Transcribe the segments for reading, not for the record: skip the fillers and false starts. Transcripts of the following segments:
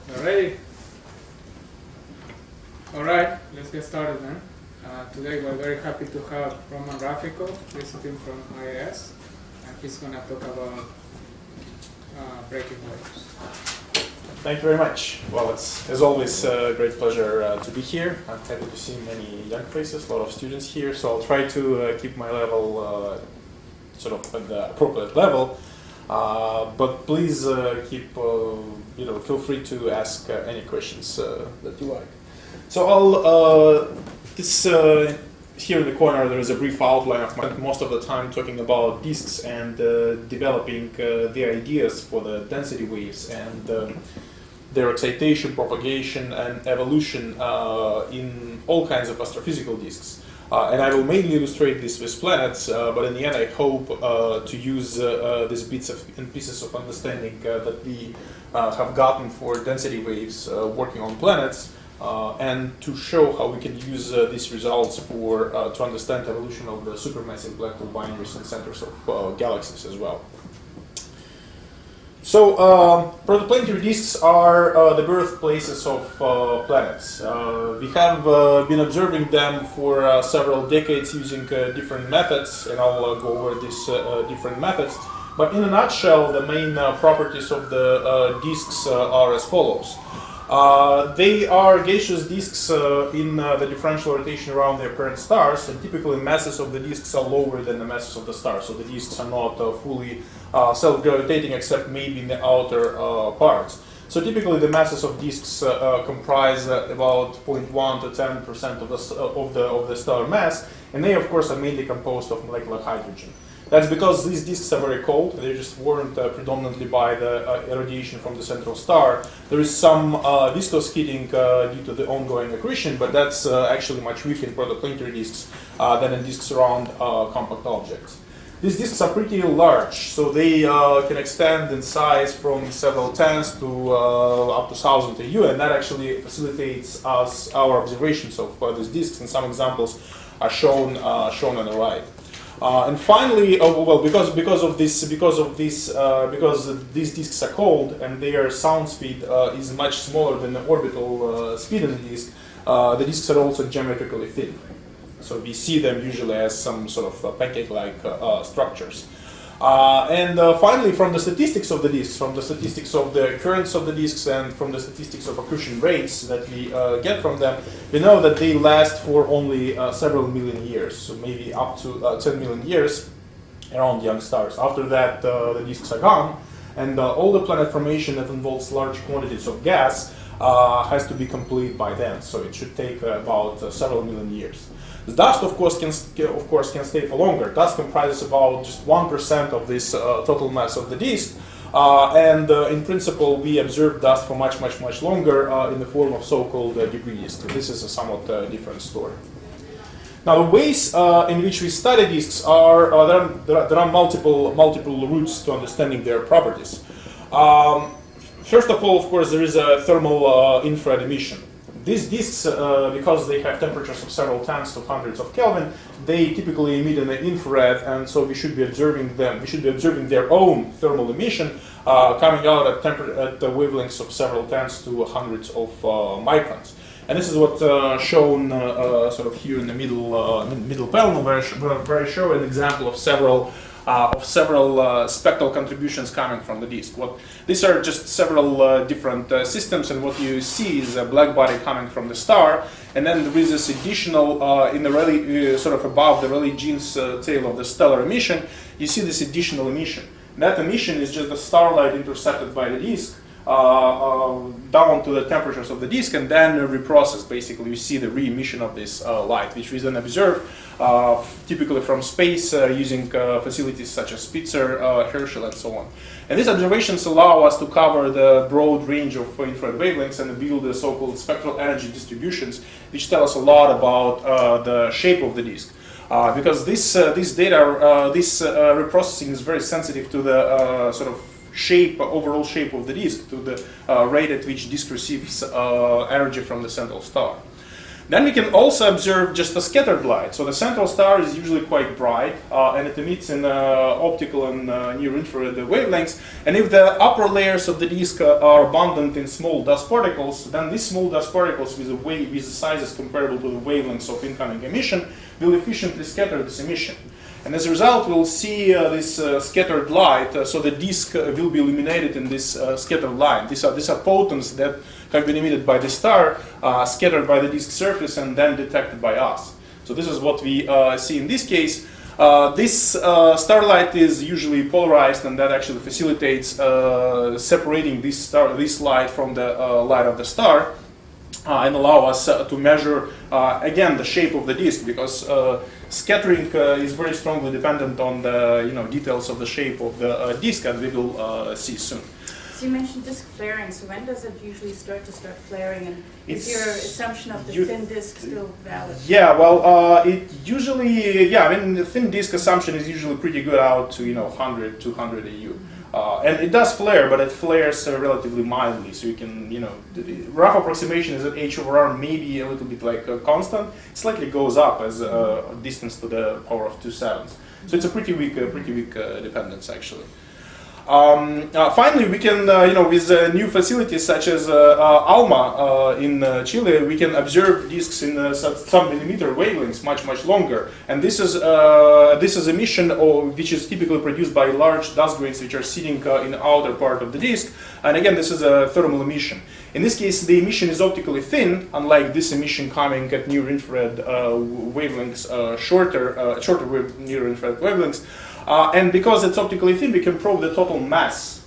Ready? All right, let's get started then. Today we're very happy to have Rafikov visiting from IAS, and he's going to talk about breaking waves. Thank you very much. Well, it's as always a great pleasure to be here. I'm happy to see many young faces, a lot of students here, so I'll try to keep my level sort of at the appropriate level. But please feel free to ask any questions that you like. So I'll here in the corner there is a brief outline of most of the time talking about disks and developing the ideas for the density waves and their excitation, propagation, and evolution in all kinds of astrophysical disks. And I will mainly illustrate this with planets, but in the end I hope to use these bits and pieces of understanding that we have gotten for density waves working on planets, and to show how we can use these results to understand evolution of the supermassive black hole binaries and centers of galaxies as well. So, protoplanetary disks are the birthplaces of planets. We have been observing them for several decades using different methods, and I'll go over these different methods. But in a nutshell, the main properties of the disks are as follows. They are gaseous disks in the differential rotation around their parent stars, and typically masses of the disks are lower than the masses of the stars, so the disks are not fully self-gravitating except maybe in the outer parts. So typically the masses of disks comprise about 0.1 to 10% of the stellar mass, and they of course are mainly composed of molecular hydrogen. That's because these disks are very cold. They're just warmed predominantly by the irradiation from the central star. There is some viscous heating due to the ongoing accretion, but that's actually much weaker in protoplanetary disks than in disks around compact objects. These disks are pretty large, so they can extend in size from several tens to up to 1,000 AU, and that actually facilitates us our observations of these disks, and some examples are shown on the right. And finally, because these disks are cold and their sound speed is much smaller than the orbital speed in the disk, the disks are also geometrically thin. So we see them usually as some sort of pancake-like structures. And finally, from the statistics of the disks, from the statistics of the currents of the disks, and from the statistics of accretion rates that we get from them, we know that they last for only several million years, so maybe up to 10 million years around young stars. After that, the disks are gone, and all the planet formation that involves large quantities of gas has to be complete by then, so it should take about several million years. The dust, of course, can stay for longer. Dust comprises about just 1% of this total mass of the disk, and in principle, we observe dust for much longer in the form of so-called debris disks. This is a somewhat different story. Now, the ways in which we study disks are there are multiple routes to understanding their properties. First of all, of course, there is a thermal infrared emission. These disks, because they have temperatures of several tens to hundreds of Kelvin, they typically emit in the infrared, and so we should be observing them. We should be observing their own thermal emission coming out at the wavelengths of several tens to hundreds of microns. And this is what's shown sort of here in the middle panel, where I show an example of several spectral contributions coming from the disk. These are just several different systems, and what you see is a black body coming from the star, and then there is this additional, in the Rayleigh, sort of above the Rayleigh-Jeans tail of the stellar emission, you see this additional emission. That emission is just the starlight intercepted by the disk down to the temperatures of the disk, and then reprocessed. Basically, you see the re-emission of this light, which we then observe typically from space using facilities such as Spitzer, Herschel, and so on. And these observations allow us to cover the broad range of infrared wavelengths and build the so-called spectral energy distributions, which tell us a lot about the shape of the disk. Because this reprocessing is very sensitive to the sort of overall shape of the disk, to the rate at which disk receives energy from the central star. Then we can also observe just a scattered light. So the central star is usually quite bright, and it emits in optical and near-infrared wavelengths. And if the upper layers of the disk are abundant in small dust particles, then these small dust particles with sizes comparable to the wavelengths of incoming emission will efficiently scatter this emission. And as a result, we'll see this scattered light, so the disk will be illuminated in this scattered light. These are photons that have been emitted by the star, scattered by the disk surface, and then detected by us. So this is what we see in this case. This starlight is usually polarized, and that actually facilitates separating this light from the light of the star. And allow us to measure, again, the shape of the disk, because scattering is very strongly dependent on the details of the shape of the disk, as we will see soon. So you mentioned disk flaring, so when does it usually start flaring, and is your assumption of the thin disk still valid? Yeah, well, it usually, I mean, the thin disk assumption is usually pretty good out to 100, 200 AU. And it does flare, but it flares relatively mildly. So you can, the rough approximation is that h over r may be a little bit like constant. It slightly goes up as a distance to the power of 2/7. So it's a pretty weak dependence actually. Finally, we can, with new facilities such as ALMA in Chile, we can observe disks in sub-millimeter wavelengths much longer. And this is emission which is typically produced by large dust grains which are sitting in the outer part of the disk. And again, this is a thermal emission. In this case, the emission is optically thin, unlike this emission coming at near-infrared wavelengths, shorter near-infrared wavelengths. And because it's optically thin, we can probe the total mass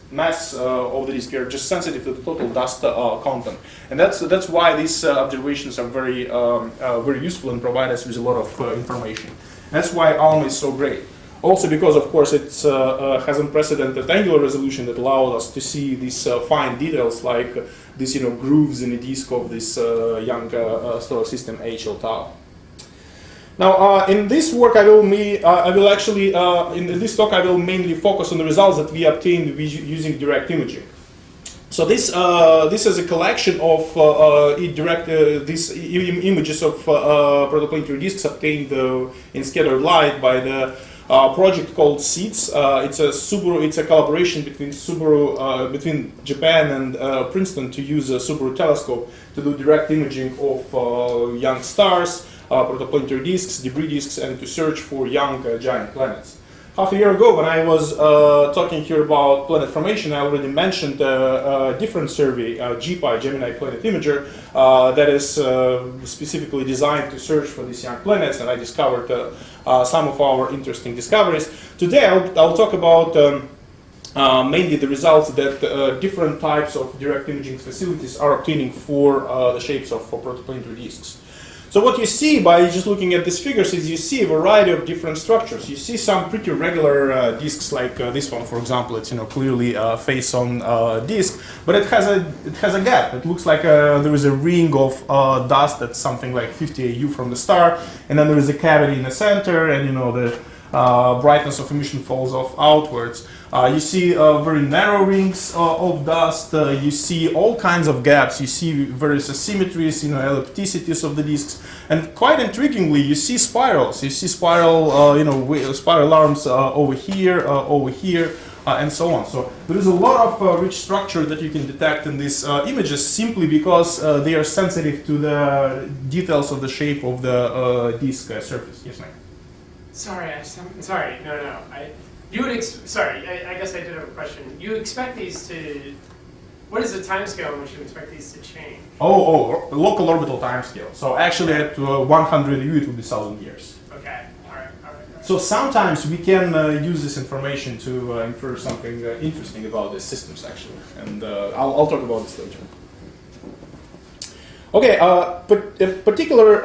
of the disk. We are just sensitive to the total dust content, and that's why these observations are very useful and provide us with a lot of information. That's why ALMA is so great. Also because, of course, it has unprecedented angular resolution that allows us to see these fine details like these grooves in the disk of this young solar system HL tau. Now, in this work, in this talk, I will mainly focus on the results that we obtained using direct imaging. So this is a collection of these images of protoplanetary disks obtained in scattered light by the project called SEEDS. It's a collaboration between Japan and Princeton to use a Subaru telescope to do direct imaging of young stars, protoplanetary disks, debris disks, and to search for young giant planets. Half a year ago, when I was talking here about planet formation, I already mentioned a different survey, GPI, Gemini Planet Imager, that is specifically designed to search for these young planets, and I discovered some of our interesting discoveries. Today, I'll talk about mainly the results that different types of direct imaging facilities are obtaining for the shapes of protoplanetary disks. So what you see by just looking at these figures is you see a variety of different structures. You see some pretty regular disks like this one, for example. It's clearly a face-on disk, but it has a gap. It looks like there is a ring of dust that's something like 50 AU from the star, and then there is a cavity in the center, and the brightness of emission falls off outwards. You see very narrow rings of dust. You see all kinds of gaps. You see various asymmetries, ellipticities of the disks, and quite intriguingly, you see spirals. You see spiral arms over here, and so on. So there is a lot of rich structure that you can detect in these images simply because they are sensitive to the details of the shape of the disk surface. Yes, ma'am. Sorry, no. I guess I did have a question. You expect these to, what is the time scale in which you expect these to change? Local orbital time scale. So actually at 100 U it will be 1,000 years. Okay, all right. So sometimes we can use this information to infer something interesting about these systems actually. And I'll talk about this later. Okay, but in particular,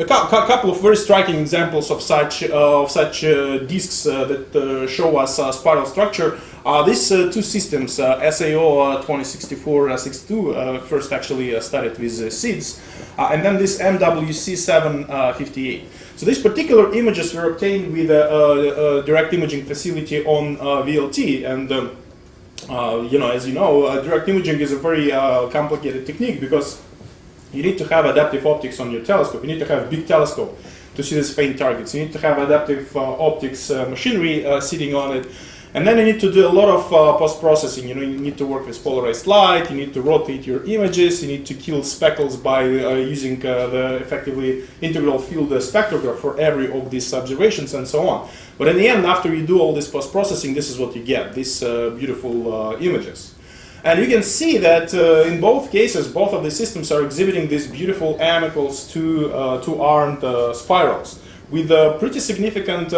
a couple of very striking examples of such disks that show us spiral structure. These two systems, SAO 2064-62, first actually studied with SEEDS, and then this MWC 758. So these particular images were obtained with a direct imaging facility on VLT, and as you know, direct imaging is a very complicated technique because you need to have adaptive optics on your telescope. You need to have a big telescope to see these faint targets. You need to have adaptive optics machinery sitting on it. And then you need to do a lot of post-processing. You need to work with polarized light. You need to rotate your images. You need to kill speckles by using the effectively integral field spectrograph for every of these observations and so on. But in the end, after you do all this post-processing, this is what you get, these beautiful images. And you can see that in both cases, both of the systems are exhibiting these beautiful M equals 2 armed spirals with a pretty significant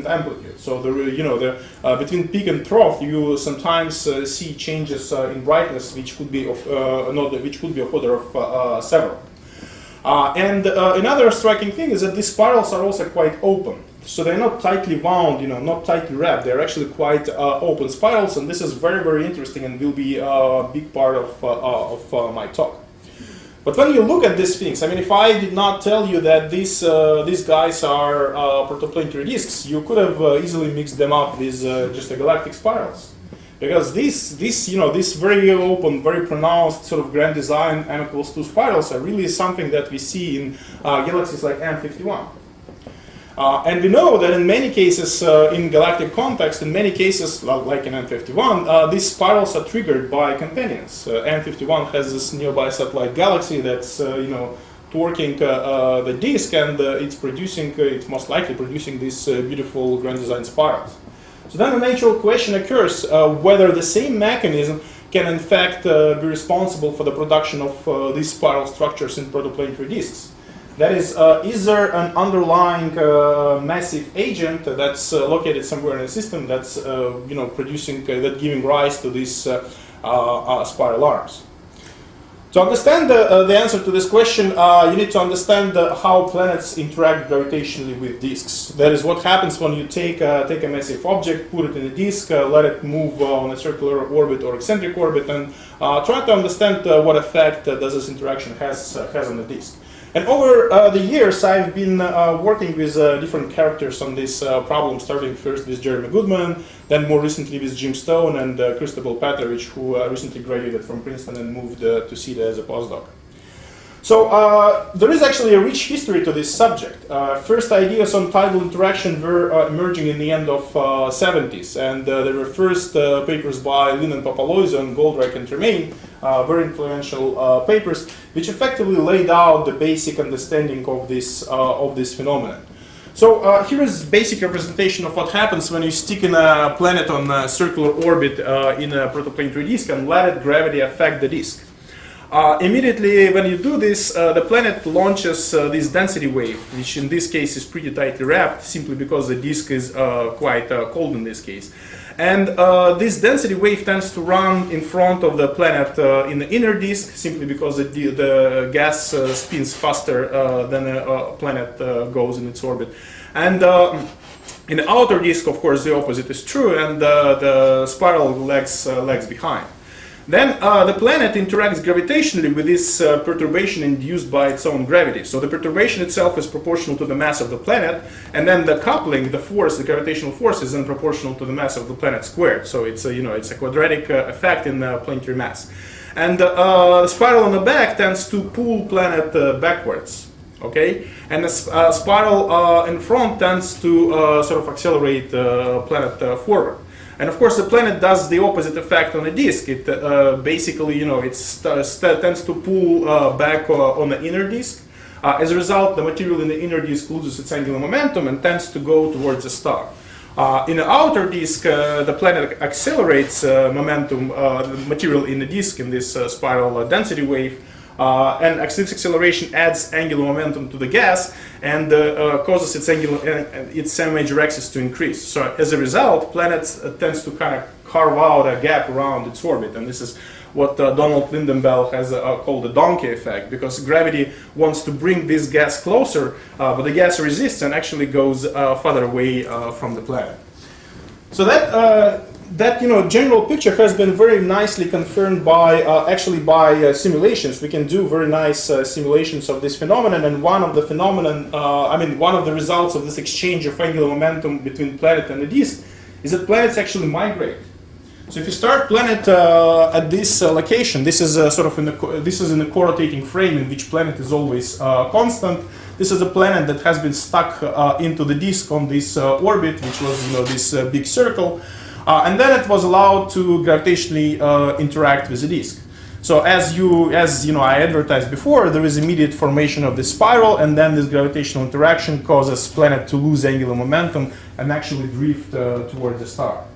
amplitude. So between peak and trough, you sometimes see changes in brightness, which could be of order of several. And another striking thing is that these spirals are also quite open. So they're not tightly wound, not tightly wrapped. They're actually quite open spirals, and this is very, very interesting and will be a big part of my talk. But when you look at these things, I mean, if I did not tell you that these guys are protoplanetary disks, you could have easily mixed them up with just the galactic spirals, because these very open, very pronounced sort of grand design M equals 2 spirals are really something that we see in galaxies like M51. And we know that in many cases, in galactic context, in many cases, like in M51, these spirals are triggered by companions. M51 has this nearby satellite galaxy that's, torquing the disk, and it's most likely producing these beautiful grand design spirals. So then the natural question occurs whether the same mechanism can in fact be responsible for the production of these spiral structures in protoplanetary disks. That is there an underlying massive agent that's located somewhere in the system that's giving rise to these spiral arms? To understand the answer to this question, you need to understand how planets interact gravitationally with disks. That is what happens when you take a massive object, put it in a disk, let it move on a circular orbit or eccentric orbit, and try to understand what effect does this interaction has on the disk. And over the years, I've been working with different characters on this problem, starting first with Jeremy Goodman, then more recently with Jim Stone and Christopher Petrovich, who recently graduated from Princeton and moved to CETA as a postdoc. So there is actually a rich history to this subject. First ideas on tidal interaction were emerging in the end of 70s, and there were first papers by Lin and Papaloizio and Goldreich and Tremaine, very influential papers, which effectively laid out the basic understanding of this phenomenon. So here is basic representation of what happens when you stick in a planet on a circular orbit in a protoplanetary disk and let gravity affect the disk. Immediately when you do this, the planet launches this density wave, which in this case is pretty tightly wrapped, simply because the disk is quite cold in this case. And this density wave tends to run in front of the planet in the inner disk, simply because the gas spins faster than a planet goes in its orbit. And in the outer disk, of course, the opposite is true, and the spiral lags behind. Then the planet interacts gravitationally with this perturbation induced by its own gravity. So the perturbation itself is proportional to the mass of the planet, and then the coupling, the force, the gravitational force, is then proportional to the mass of the planet squared. So it's a quadratic effect in planetary mass. And the spiral on the back tends to pull planet backwards. Okay, and the spiral in front tends to sort of accelerate planet forward. And of course, the planet does the opposite effect on the disk. It basically, it tends to pull back on the inner disk. As a result, the material in the inner disk loses its angular momentum and tends to go towards the star. In the outer disk, the planet accelerates momentum, the material in the disk in this spiral density wave. And this acceleration adds angular momentum to the gas and causes its semi major axis to increase. So as a result, planet tends to kind of carve out a gap around its orbit, and this is what Donald Lindenbell has called the donkey effect, because gravity wants to bring this gas closer, but the gas resists and actually goes farther away from the planet. So that general picture has been very nicely confirmed by simulations. We can do very nice simulations of this phenomenon, and one of the results of this exchange of angular momentum between planet and the disk is that planets actually migrate. So if you start planet at this location, this is sort of this is in a co-rotating frame in which planet is always constant. This is a planet that has been stuck into the disk on this orbit, which was this big circle, and then it was allowed to gravitationally interact with the disk. So as I advertised before, there is immediate formation of this spiral, and then this gravitational interaction causes planet to lose angular momentum and actually drift towards the star.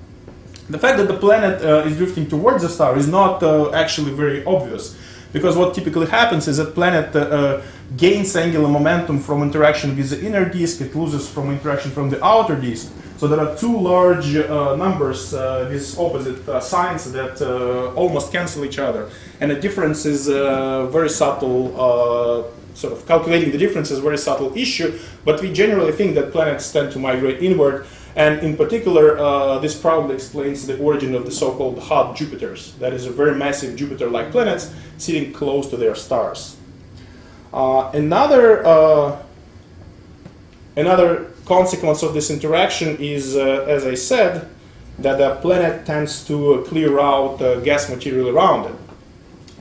The fact that the planet is drifting towards the star is not actually very obvious, because what typically happens is that planet gains angular momentum from interaction with the inner disk, it loses from interaction from the outer disk. So there are two large numbers with opposite signs that almost cancel each other. And the difference is very subtle, sort of calculating the difference is a very subtle issue, but we generally think that planets tend to migrate inward. And in particular, this probably explains the origin of the so-called hot Jupiters. That is a very massive Jupiter-like planets sitting close to their stars. Another consequence of this interaction is, as I said, that the planet tends to clear out gas material around it.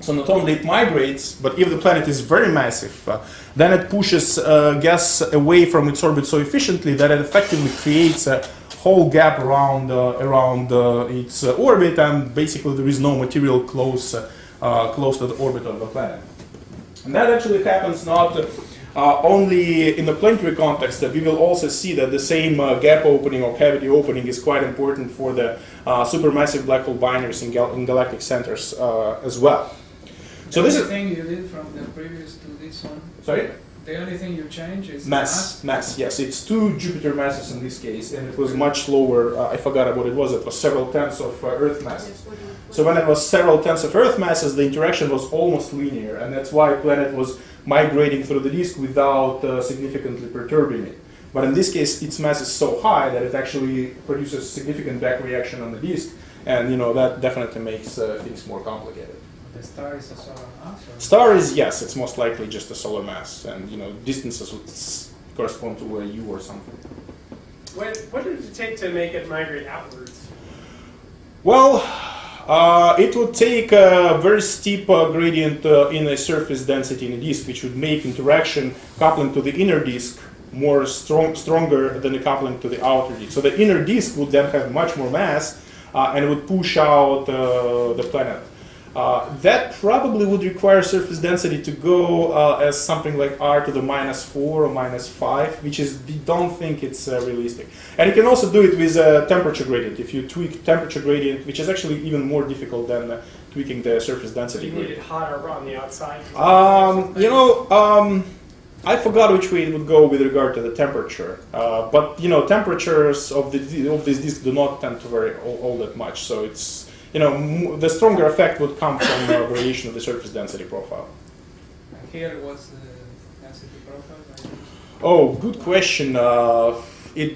So not only it migrates, but if the planet is very massive, then it pushes gas away from its orbit so efficiently that it effectively creates a whole gap around its orbit, and basically there is no material close to the orbit of the planet. And that actually happens not only in the planetary context, that we will also see that the same gap opening or cavity opening is quite important for the supermassive black hole binaries in galactic centers as well. So this is the thing you did from the previous to this one. Sorry? The only thing you change is mass. Yes, it's 2 Jupiter masses in this case, and it was much lower. I forgot what it was. It was several tenths of Earth masses. So when it was several tenths of Earth masses, the interaction was almost linear, and that's why planet was migrating through the disk without significantly perturbing it. But in this case, its mass is so high that it actually produces significant back reaction on the disk, and that definitely makes things more complicated. The star is a solar mass? Star is, yes, it's most likely just a solar mass, and distances would correspond to a U or something. What did it take to make it migrate outwards? Well, it would take a very steep gradient in a surface density in a disk, which would make interaction coupling to the inner disk more stronger than the coupling to the outer disk. So the inner disk would then have much more mass, and it would push out the planet. That probably would require surface density to go as something like r to the -4 or -5, which is, we don't think it's realistic. And you can also do it with a temperature gradient. If you tweak temperature gradient, which is actually even more difficult than tweaking the surface density. You need it hotter on the outside? I forgot which way it would go with regard to the temperature. But temperatures of this disk do not tend to vary all that much. So it's the stronger effect would come from variation of the surface density profile. Here, what's the density profile? Oh, good question. It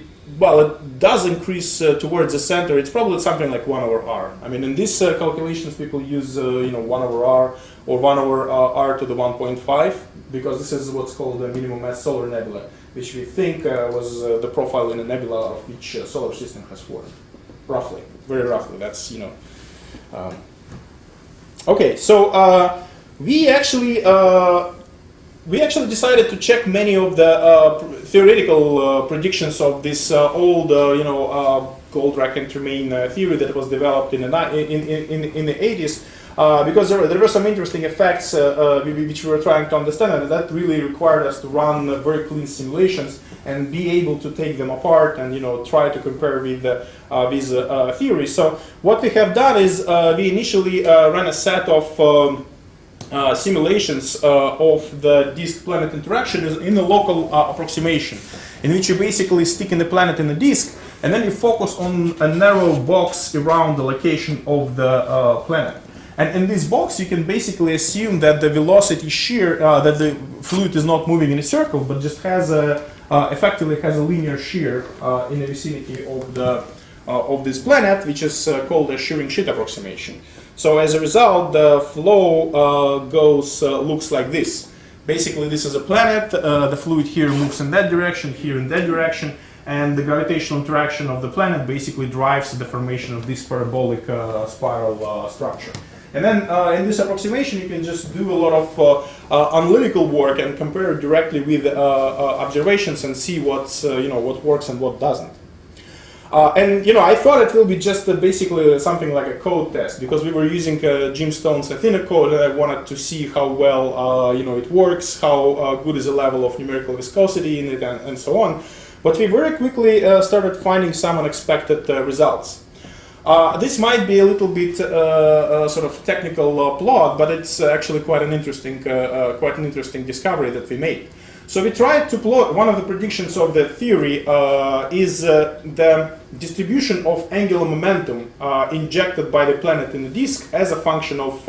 does increase towards the center. It's probably something like 1 over r. I mean, in these calculations, people use 1 over r or 1 over r to the 1.5, because this is what's called the minimum mass solar nebula, which we think was the profile in a nebula of which solar system has formed. Roughly, very roughly. That's okay. So we actually decided to check many of the theoretical predictions of this old, gold rack-and remain theory that was developed in the 80s, because there were some interesting effects which we were trying to understand, and that really required us to run very clean simulations and be able to take them apart and try to compare with these theories. So what we have done is we initially ran a set of simulations of the disk-planet interaction in a local approximation, in which you basically stick in the planet in the disk, and then you focus on a narrow box around the location of the planet. And in this box, you can basically assume that the velocity shear, that the fluid is not moving in a circle, but just effectively has a linear shear in the vicinity of this planet, which is called a shearing sheet approximation. So as a result, the flow looks like this. Basically, this is a planet. The fluid here moves in that direction, here in that direction, and the gravitational interaction of the planet basically drives the formation of this parabolic spiral structure. And then in this approximation, you can just do a lot of analytical work and compare it directly with observations and see what's what works and what doesn't. And I thought it will be just basically something like a code test, because we were using Jim Stone's Athena code, and I wanted to see how well it works, how good is the level of numerical viscosity in it, and so on. But we very quickly started finding some unexpected results. This might be a little bit sort of technical plot, but it's actually quite an interesting discovery that we made. So we tried to plot one of the predictions of the theory is the distribution of angular momentum injected by the planet in the disk as a function of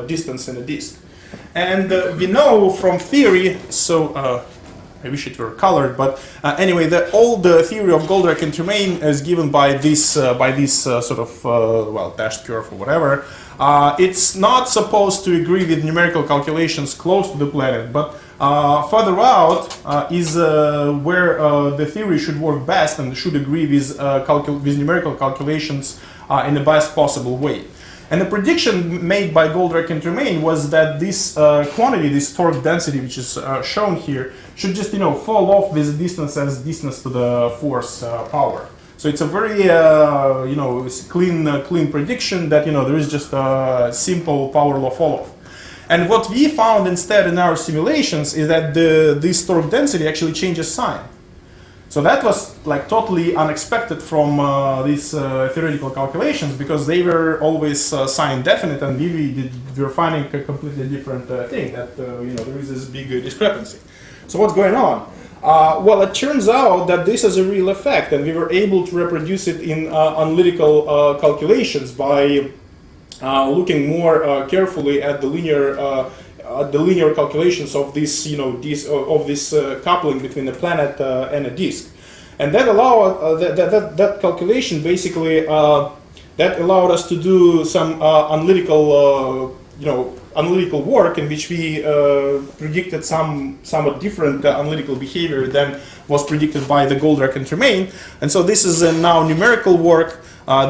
distance in the disk. And we know from theory, so I wish it were colored, but anyway, all the theory of Goldrake and Tremaine is given by this sort of dashed curve or whatever. It's not supposed to agree with numerical calculations close to the planet, but further out is where the theory should work best and should agree with numerical calculations in the best possible way. And the prediction made by Goldrake and Tremaine was that this quantity, this torque density, which is shown here, should just fall off with distance as distance to the force power. So it's a very clean prediction that there is just a simple power law fall-off. And what we found instead in our simulations is that this torque density actually changes sign. So that was like totally unexpected from these theoretical calculations, because they were always sign definite, and we were finding a completely different thing, that there is this big discrepancy. So what's going on? Well, it turns out that this is a real effect, and we were able to reproduce it in analytical calculations by looking more carefully at the linear calculations of this, this coupling between the planet and a disk, and that that calculation basically that allowed us to do some analytical work in which we predicted somewhat different analytical behavior than was predicted by the Goldrake and Tremaine. And so this is now numerical work.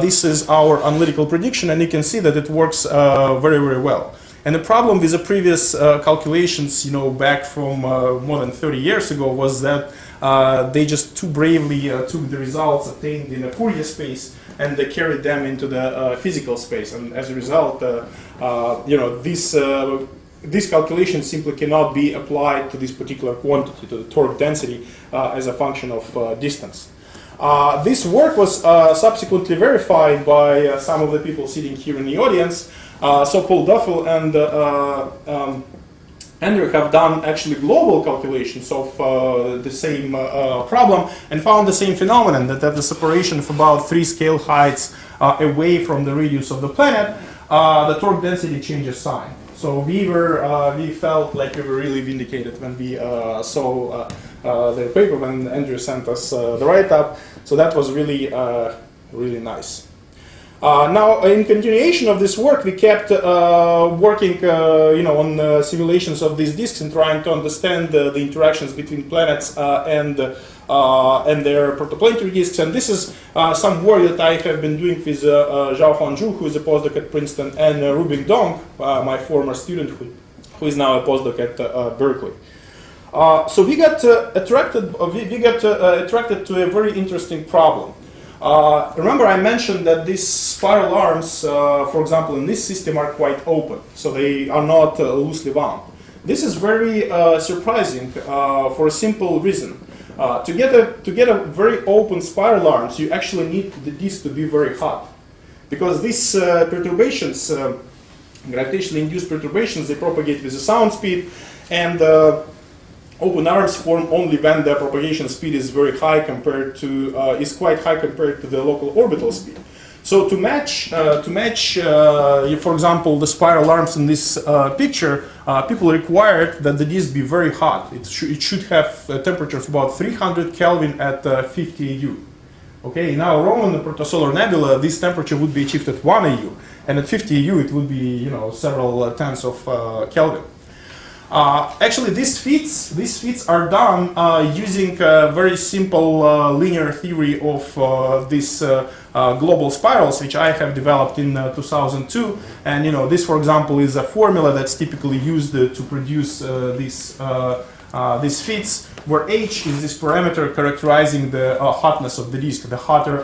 This is our analytical prediction, and you can see that it works very, very well. And the problem with the previous calculations, back from more than 30 years ago, was that they just too bravely took the results obtained in a Fourier space and they carried them into the physical space. And as a result, this calculation simply cannot be applied to this particular quantity, to the torque density, as a function of distance. This work was subsequently verified by some of the people sitting here in the audience. So Paul Duffel and Andrew have done actually global calculations of the same problem and found the same phenomenon, that at the separation of about 3 scale heights away from the radius of the planet, the torque density changes sign. So we felt like we were really vindicated when we saw the paper, when Andrew sent us the write-up. So that was really, really nice. Now, in continuation of this work, we kept working, on simulations of these disks and trying to understand the interactions between planets and their protoplanetary disks. And this is some work that I have been doing with Zhao Huanzhu, who is a postdoc at Princeton, and Rubing Dong, my former student, who is now a postdoc at Berkeley. So we got attracted to a very interesting problem. Remember, I mentioned that these spiral arms, for example, in this system are quite open, so they are not loosely wound. This is very surprising for a simple reason. To get a very open spiral arms, you actually need the disk to be very hot, because these perturbations, gravitationally induced perturbations, they propagate with a sound speed, and open arms form only when the propagation speed is very high is quite high compared to the local orbital speed. So to match, for example, the spiral arms in this picture, people required that the disk be very hot. It should have a temperature of about 300 Kelvin at 50 AU. Okay, now around the protosolar nebula, this temperature would be achieved at 1 AU, and at 50 AU it would be several tenths of Kelvin. Actually, these fits are done using a very simple linear theory of these global spirals, which I have developed in 2002. And this, for example, is a formula that's typically used to produce these fits, where h is this parameter characterizing the hotness of the disk. The hotter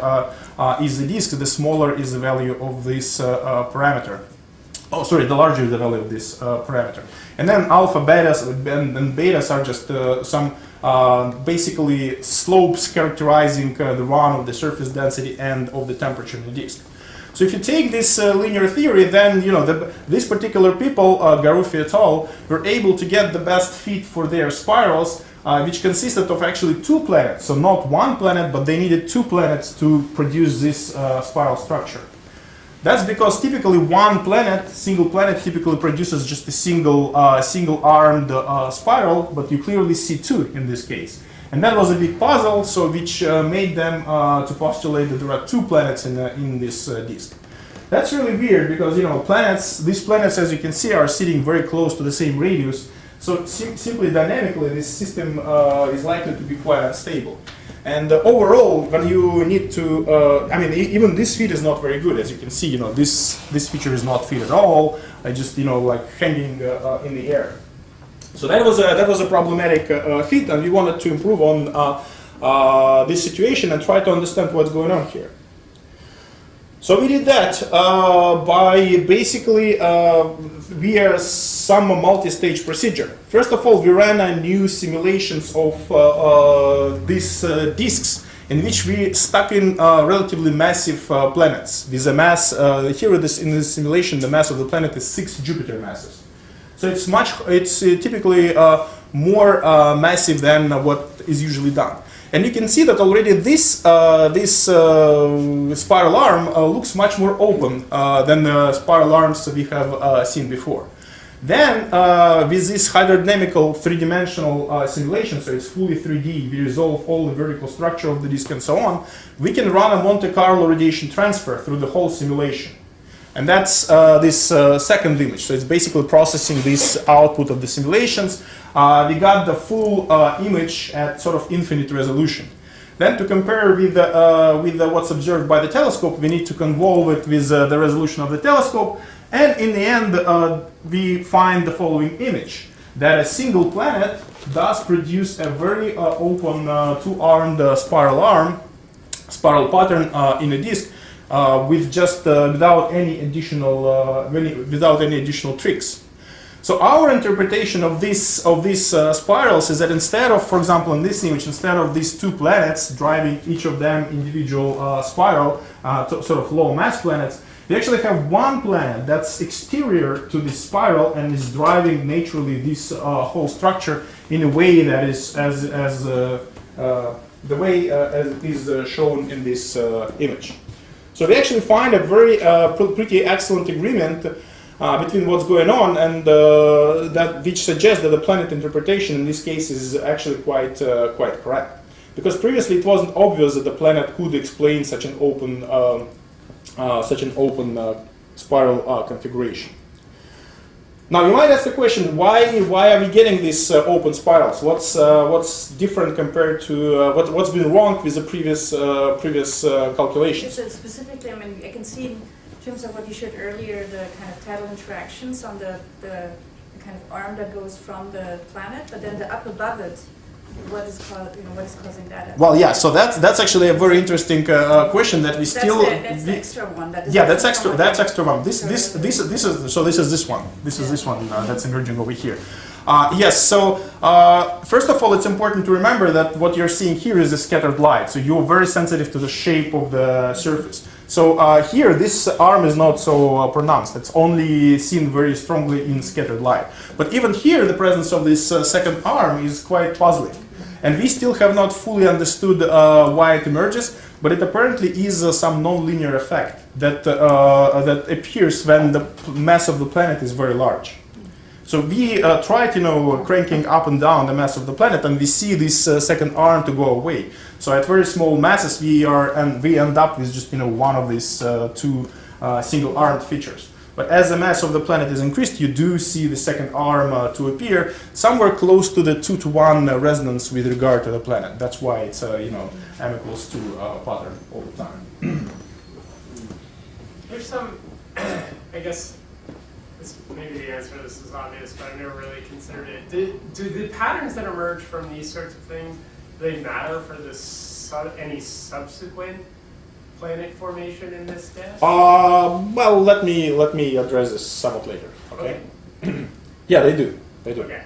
is the disk, the smaller is the value of this parameter. Oh, sorry, the larger the value of this parameter. And then alpha, betas, and betas are just some basically slopes characterizing the run of the surface density and of the temperature in the disk. So if you take this linear theory, then these particular people, Garufi et al., were able to get the best fit for their spirals, which consisted of actually 2 planets. So not 1 planet, but they needed 2 planets to produce this spiral structure. That's because typically single planet typically produces just a single-armed spiral, but you clearly see 2 in this case. And that was a big puzzle, so which made them to postulate that there are 2 planets in this disk. That's really weird because these planets, as you can see, are sitting very close to the same radius. So simply dynamically, this system is likely to be quite unstable. And overall, when you need to, even this fit is not very good. As you can see, this feature is not fit at all. I just, like hanging in the air. So that was a problematic fit, and we wanted to improve on this situation and try to understand what's going on here. So we did that by basically via some multi-stage procedure. First of all, we ran a new simulations of these disks in which we stuck in relatively massive planets with a mass. Here in this simulation, the mass of the planet is 6 Jupiter masses. So it's typically more massive than what is usually done. And you can see that already this spiral arm looks much more open than the spiral arms we have seen before. Then with this hydrodynamical 3-dimensional simulation, so it's fully 3D, we resolve all the vertical structure of the disk and so on, we can run a Monte Carlo radiation transfer through the whole simulation. And that's this second image. So it's basically processing this output of the simulations. We got the full image at sort of infinite resolution. Then to compare with what's observed by the telescope, we need to convolve it with the resolution of the telescope. And in the end, we find the following image, that a single planet does produce a very open 2-armed spiral pattern in a disk. With just without any additional tricks. So our interpretation of these spirals is that instead of, for example, in this image, instead of these 2 planets driving each of them individual spiral, sort of low mass planets, we actually have 1 planet that's exterior to this spiral and is driving naturally this whole structure in a way that is as the way as it is shown in this image. So we actually find a very pretty excellent agreement between what's going on and which suggests that the planet interpretation in this case is actually quite correct. Because previously it wasn't obvious that the planet could explain such an open spiral configuration. Now you might ask the question, why are we getting these open spirals? What's different compared to what's been wrong with the previous calculations? So specifically, I can see in terms of what you showed earlier, the kind of tidal interactions on the kind of arm that goes from the planet, but then the up above it. What is causing that? Well, yeah. So that's actually a very interesting question that we still. That's the extra one. That's extra. That's extra one. This is this one. This is this one that's emerging over here. Yes. So first of all, it's important to remember that what you're seeing here is a scattered light. So you're very sensitive to the shape of the surface. So here, this arm is not so pronounced. It's only seen very strongly in scattered light. But even here, the presence of this second arm is quite puzzling. And we still have not fully understood why it emerges, but it apparently is some nonlinear effect that appears when the mass of the planet is very large. So we tried, cranking up and down the mass of the planet, and we see this second arm to go away. So at very small masses, we end up with just one of these 2 single-armed features. But as the mass of the planet is increased, you do see the second arm to appear somewhere close to the 2-to-1 resonance with regard to the planet. That's why it's m equals 2 pattern all the time. There's some, I guess, maybe the answer to this is obvious, but I've never really considered it. Do the patterns that emerge from these sorts of things, do they matter for any subsequent planet formation in this disk? Well, let me address this somewhat later. Okay. Yeah, they do. They do. Okay.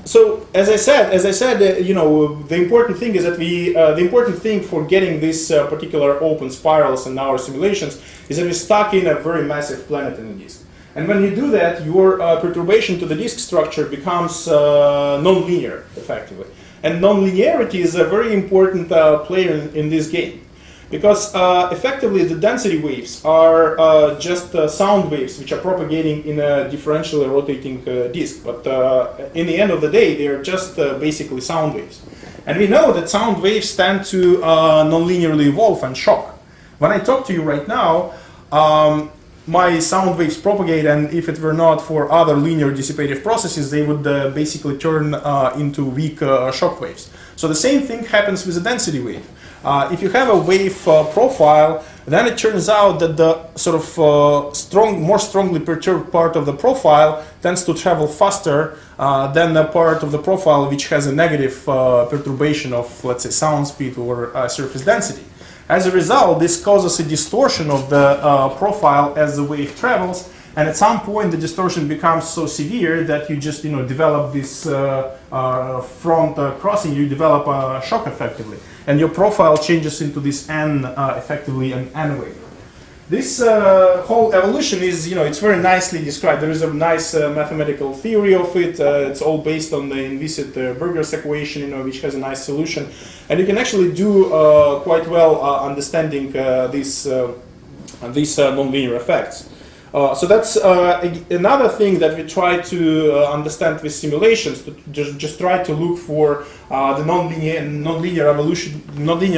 So as I said, the important thing is that the important thing for getting these particular open spirals in our simulations is that we stuck in a very massive planet in the disk. And when you do that, your perturbation to the disk structure becomes nonlinear, effectively. And nonlinearity is a very important player in this game. Because effectively the density waves are just sound waves which are propagating in a differentially rotating disk. But in the end of the day, they are just basically sound waves. And we know that sound waves tend to nonlinearly evolve and shock. When I talk to you right now, my sound waves propagate, and if it were not for other linear dissipative processes, they would basically turn into weak shock waves. So the same thing happens with a density wave. If you have a wave profile, then it turns out that the sort of more strongly perturbed part of the profile tends to travel faster than the part of the profile which has a negative perturbation of, let's say, sound speed or surface density. As a result, this causes a distortion of the profile as the wave travels, and at some point the distortion becomes so severe that you just develop this front crossing, you develop a shock effectively, and your profile changes into this effectively an N wave. This whole evolution is, it's very nicely described. There is a nice mathematical theory of it. It's all based on the inviscid Burger's equation, which has a nice solution. And you can actually do quite well understanding these nonlinear effects. So that's another thing that we try to understand with simulations, to just try to look for the nonlinear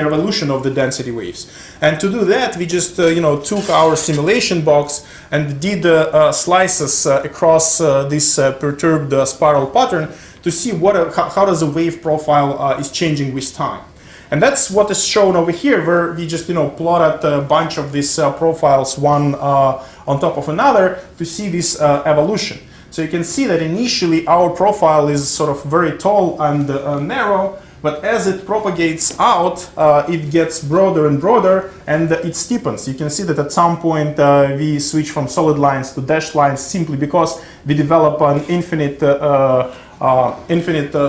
evolution of the density waves. And to do that, we just took our simulation box and did slices across this perturbed spiral pattern to see how does the wave profile is changing with time. And that's what is shown over here, where we just plotted a bunch of these profiles one on top of another to see this evolution. So you can see that initially our profile is sort of very tall and narrow, but as it propagates out, it gets broader and broader, and it steepens. You can see that at some point we switch from solid lines to dashed lines simply because we develop an infinite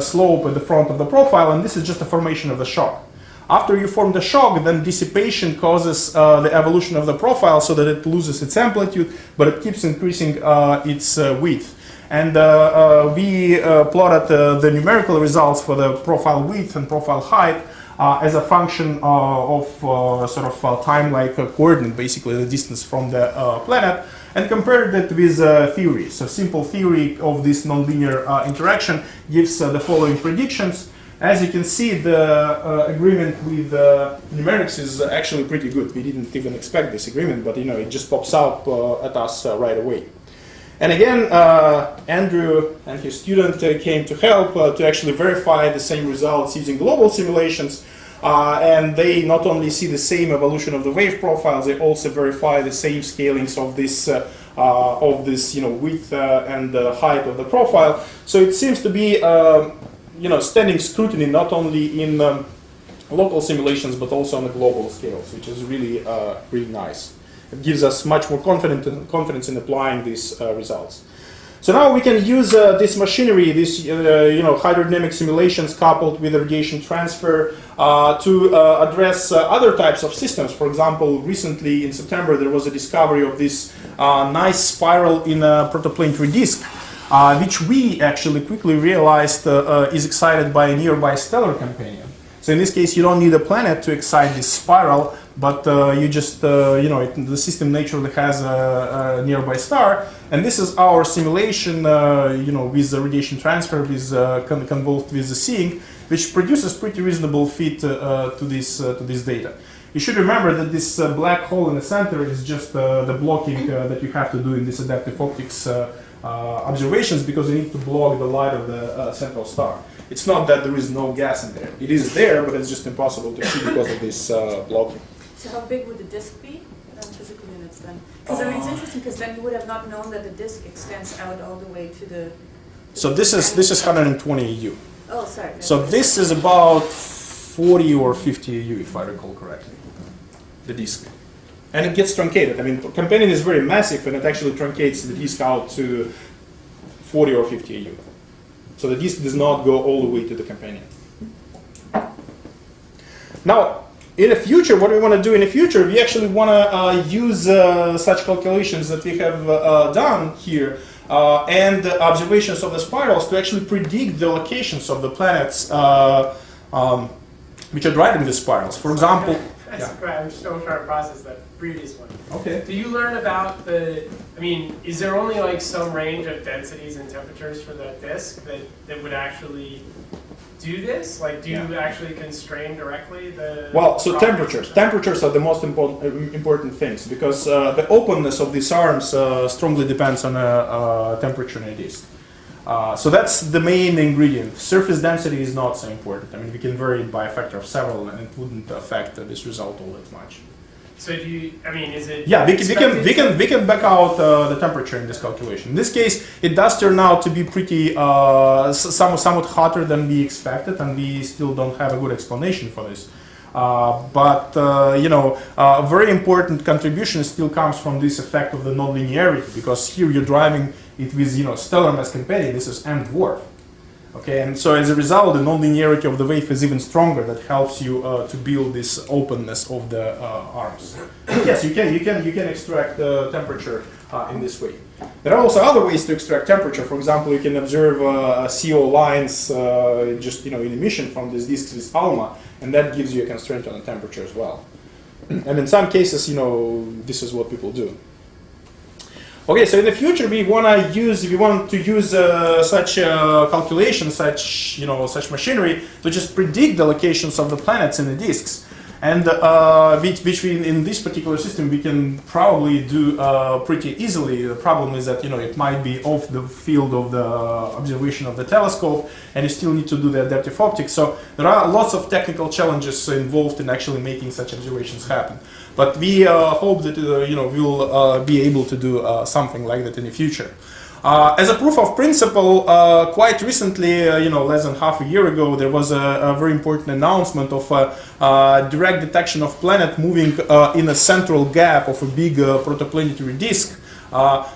slope at the front of the profile, and this is just a formation of the shock. After you form the shock, then dissipation causes the evolution of the profile so that it loses its amplitude, but it keeps increasing its width. And we plotted the numerical results for the profile width and profile height as a function of sort of time-like coordinate, basically the distance from the planet, and compared it with theory. So simple theory of this nonlinear interaction gives the following predictions. As you can see, the agreement with numerics is actually pretty good. We didn't even expect this agreement, but it just pops out at us right away. And again, Andrew and his student came to help to actually verify the same results using global simulations. And they not only see the same evolution of the wave profiles, they also verify the same scalings of this width and height of the profile. So it seems to be standing scrutiny not only in local simulations but also on the global scales, which is really really nice. It gives us much more confidence in applying these results. So now we can use this machinery, this hydrodynamic simulations coupled with radiation transfer to address other types of systems. For example, recently in September there was a discovery of this nice spiral in a protoplanetary disk, which we actually quickly realized is excited by a nearby stellar companion. So in this case, you don't need a planet to excite this spiral, but you just, the system naturally has a nearby star. And this is our simulation, with the radiation transfer, convolved with the seeing, which produces pretty reasonable fit to this data. You should remember that this black hole in the center is just the blocking that you have to do in this adaptive optics observations, because you need to block the light of the central star. It's not that there is no gas in there. It is there, but it's just impossible to see because of this blocking. So how big would the disk be in physical units then? Because I mean, it's interesting because then you would have not known that the disk extends out all the way to the. So this is 120 AU. Oh, sorry. So this is about 40 or 50 AU, if I recall correctly, the disk. And it gets truncated. I mean, companion is very massive, and it actually truncates the disk out to 40 or 50 AU. So the disk does not go all the way to the companion. Now, in the future, what we want to do in the future, we actually want to use such calculations that we have done here and observations of the spirals to actually predict the locations of the planets which are driving the spirals. For example, I'm still trying to process that previous one. Okay. Do you learn about the, I mean, is there only like some range of densities and temperatures for that disk that would actually do this? Like, do you actually constrain directly the... Well, so temperatures are the most important things, because the openness of these arms strongly depends on temperature in a disk. So that's the main ingredient. Surface density is not so important. I mean, we can vary it by a factor of several, and it wouldn't affect this result all that much. So do you, I mean, is it... Yeah, we can back out the temperature in this calculation. In this case, it does turn out to be pretty somewhat hotter than we expected, and we still don't have a good explanation for this. But you know, a very important contribution still comes from this effect of the nonlinearity, because here you're driving it with stellar mass companion. This is M dwarf. Okay, and so as a result, the nonlinearity of the wave is even stronger. That helps you to build this openness of the arms. Yes, you can extract the temperature in this way. There are also other ways to extract temperature. For example, you can observe CO lines just in emission from these disks with ALMA, and that gives you a constraint on the temperature as well. And in some cases, this is what people do. Okay, so in the future we want to use such calculations, such machinery to just predict the locations of the planets in the disks, and which in this particular system we can probably do pretty easily. The problem is that it might be off the field of the observation of the telescope, and you still need to do the adaptive optics. So there are lots of technical challenges involved in actually making such observations happen. But we hope that we'll be able to do something like that in the future. As a proof of principle, quite recently, less than half a year ago, there was a very important announcement of direct detection of planet moving in a central gap of a big protoplanetary disk.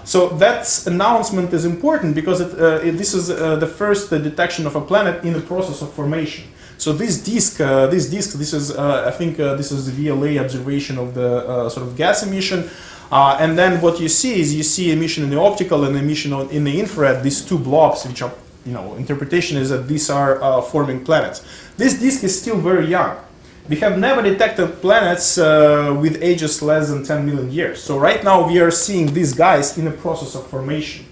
So that announcement is important because this is the first detection of a planet in the process of formation. So this disk, this is, I think, this is the VLA observation of the sort of gas emission, and then what you see emission in the optical and emission in the infrared. These two blobs, which are, interpretation is that these are forming planets. This disk is still very young. We have never detected planets with ages less than 10 million years. So right now we are seeing these guys in the process of formation.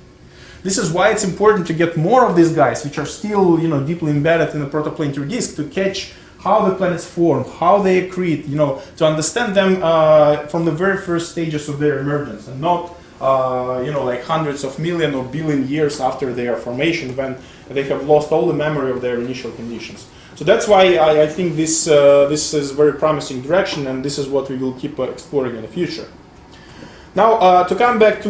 This is why it's important to get more of these guys, which are still, deeply embedded in the protoplanetary disk, to catch how the planets form, how they accrete, to understand them from the very first stages of their emergence, and not, like hundreds of million or billion years after their formation, when they have lost all the memory of their initial conditions. So that's why I think this is a very promising direction, and this is what we will keep exploring in the future. Now, to come back to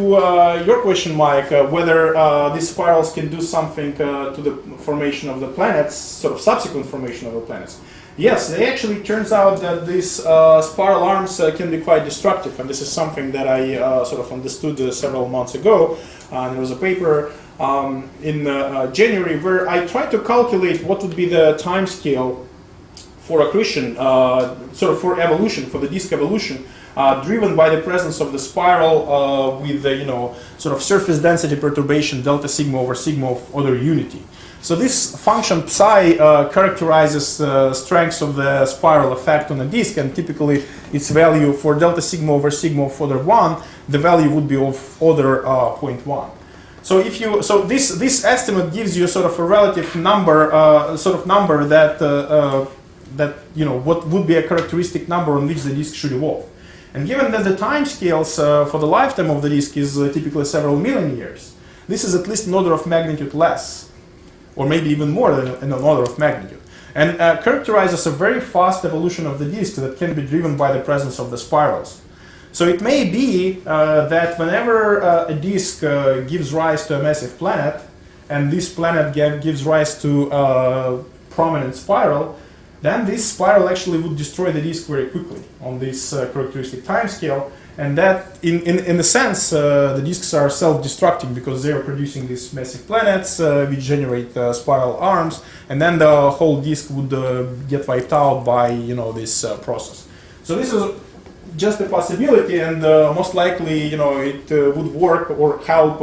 your question, Mike, whether these spirals can do something to the formation of the planets, sort of subsequent formation of the planets. Yes, it actually turns out that these spiral arms can be quite destructive, and this is something that I sort of understood several months ago. There was a paper in January where I tried to calculate what would be the time scale for accretion, sort of for evolution, for the disk evolution, driven by the presence of the spiral with the sort of surface density perturbation delta sigma over sigma of order unity. So this function psi characterizes strengths of the spiral effect on a disk, and typically its value for delta sigma over sigma of order 1, the value would be of order 0.1. So this estimate gives you sort of a relative number, that what would be a characteristic number on which the disk should evolve. And given that the time scales for the lifetime of the disk is typically several million years, this is at least an order of magnitude less, or maybe even more than an order of magnitude, and characterizes a very fast evolution of the disk that can be driven by the presence of the spirals. So it may be that whenever a disk gives rise to a massive planet, and this planet gives rise to a prominent spiral, then this spiral actually would destroy the disk very quickly on this characteristic timescale. And that, in a sense, the disks are self-destructing because they are producing these massive planets which generate spiral arms, and then the whole disk would get wiped out by this process. So this is just a possibility, and most likely it would work or help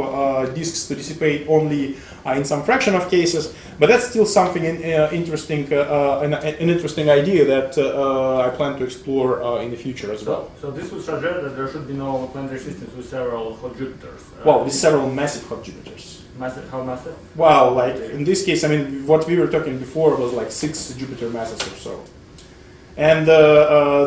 disks to dissipate only in some fraction of cases, but that's still something interesting, an interesting idea that I plan to explore in the future as well. So this would suggest that there should be no planetary systems with several hot Jupiters. Well, with several massive hot Jupiters. Massive? How massive? Well, like in this case, I mean, what we were talking before was like 6 Jupiter masses or so. And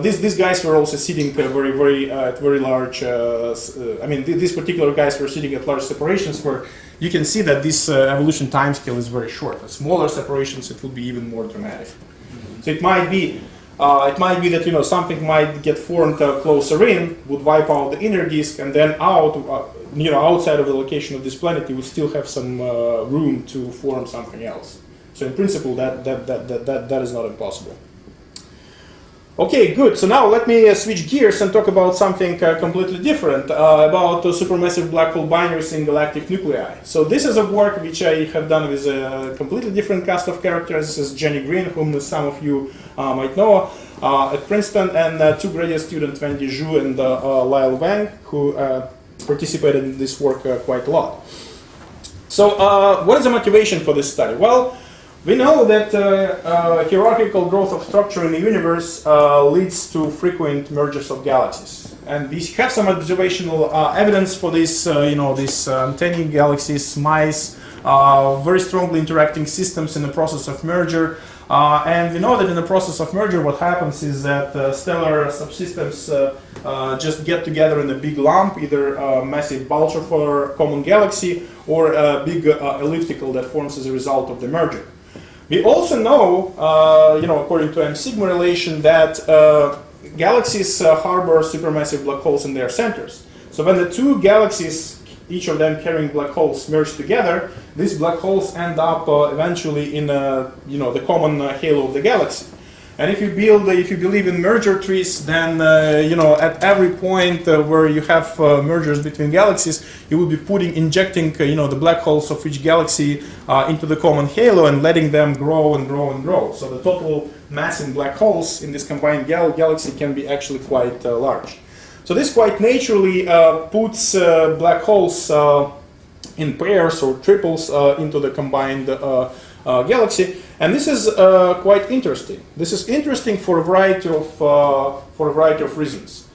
these guys were also sitting very large. I mean, these particular guys were sitting at large separations where you can see that this evolution timescale is very short. At smaller separations, it will be even more dramatic. Mm-hmm. So it might be that something might get formed closer in, would wipe out the inner disk, and then outside of the location of this planet, you would still have some room to form something else. So in principle, that is not impossible. Okay, good. So now let me switch gears and talk about something completely different, about supermassive black hole binaries in galactic nuclei. So this is a work which I have done with a completely different cast of characters. This is Jenny Green, whom some of you might know, at Princeton, and 2 graduate students, Wendy Zhu and Lyle Wang, who participated in this work quite a lot. So what is the motivation for this study? Well, we know that hierarchical growth of structure in the universe leads to frequent mergers of galaxies, and we have some observational evidence for this. These antennae galaxies, mice, very strongly interacting systems in the process of merger. And we know that in the process of merger, what happens is that stellar subsystems just get together in a big lump, either a massive bulge of a common galaxy or a big elliptical that forms as a result of the merger. We also know, according to M-sigma relation, that galaxies harbor supermassive black holes in their centers. So when the 2 galaxies, each of them carrying black holes, merge together, these black holes end up eventually in the common halo of the galaxy. And if you believe in merger trees, then at every point where you have mergers between galaxies, you will be injecting the black holes of each galaxy into the common halo and letting them grow and grow and grow. So the total mass in black holes in this combined galaxy can be actually quite large. So this quite naturally puts black holes in pairs or triples into the combined galaxy. And this is quite interesting. This is interesting for a variety of reasons.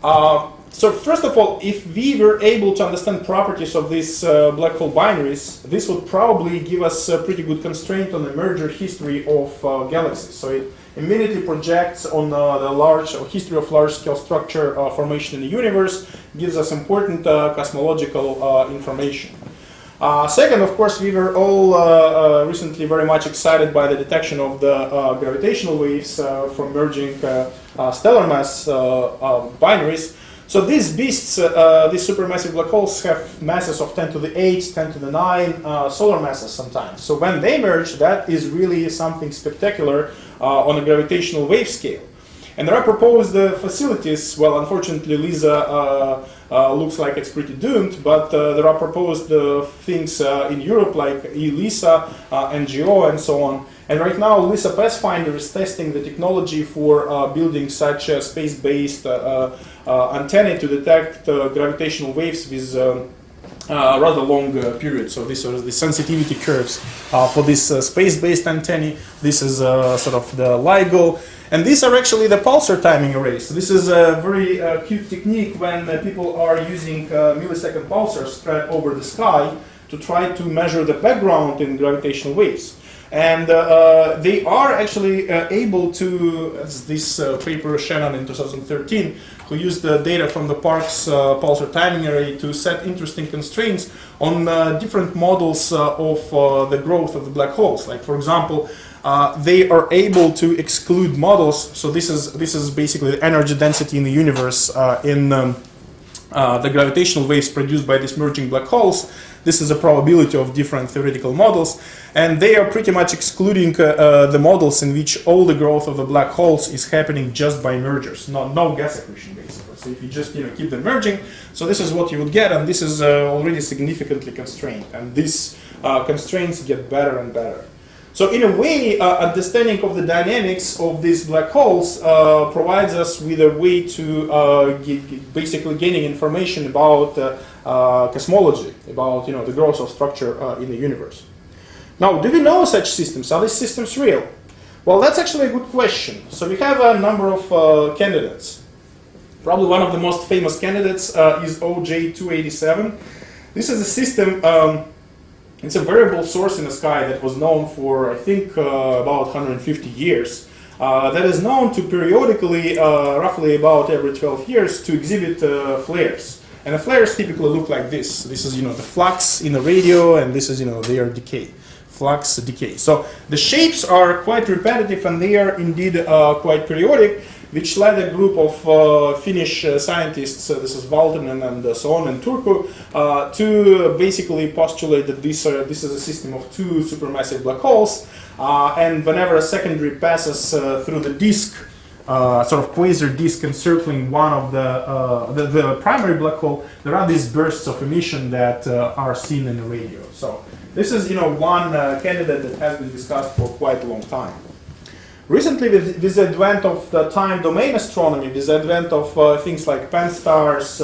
So first of all, if we were able to understand properties of these black hole binaries, this would probably give us a pretty good constraint on the merger history of galaxies. So it immediately projects on the history of large-scale structure formation in the universe, gives us important cosmological information. Second, of course, we were all recently very much excited by the detection of the gravitational waves from merging stellar mass binaries. So these beasts, these supermassive black holes, have masses of 10 to the 8, 10 to the 9 solar masses sometimes. So when they merge, that is really something spectacular on a gravitational wave scale. And there are proposed facilities. Well, unfortunately, eLISA looks like it's pretty doomed, but there are proposed things in Europe like eLISA, NGO, and so on. And right now, eLISA Pathfinder is testing the technology for building such a space-based antennae to detect gravitational waves with rather long period. So these are the sensitivity curves for this space-based antennae. This is sort of the LIGO. And these are actually the pulsar timing arrays. So this is a very cute technique when people are using millisecond pulsars spread over the sky to try to measure the background in gravitational waves. And they are actually able to, as this paper Shannon in 2013, who used the data from the Parkes pulsar timing array to set interesting constraints on different models of the growth of the black holes. Like, for example, they are able to exclude models. So this is basically the energy density in the universe in the gravitational waves produced by these merging black holes. This is a probability of different theoretical models, and they are pretty much excluding the models in which all the growth of the black holes is happening just by mergers, no gas accretion basically. So if you just keep them merging, so this is what you would get, and this is already significantly constrained, and these constraints get better and better. So in a way, understanding of the dynamics of these black holes provides us with a way to basically gaining information about cosmology, about the growth of structure in the universe. Now, do we know such systems? Are these systems real? Well, that's actually a good question. So we have a number of candidates. Probably one of the most famous candidates is OJ287. This is a system. It's a variable source in the sky that was known for, I think, about 150 years. That is known to periodically, roughly about every 12 years, to exhibit flares. And the flares typically look like this. This is, the flux in the radio, and this is, their decay. Flux, decay. So the shapes are quite repetitive, and they are indeed quite periodic, which led a group of Finnish scientists, this is Valtonen and so on, and Turku, to basically postulate that this is a system of two supermassive black holes, and whenever a secondary passes through the disk, sort of quasar disk encircling one of the primary black hole, there are these bursts of emission that are seen in the radio. So this is one candidate that has been discussed for quite a long time. Recently, with the advent of the time domain astronomy, with the advent of things like pan-stars,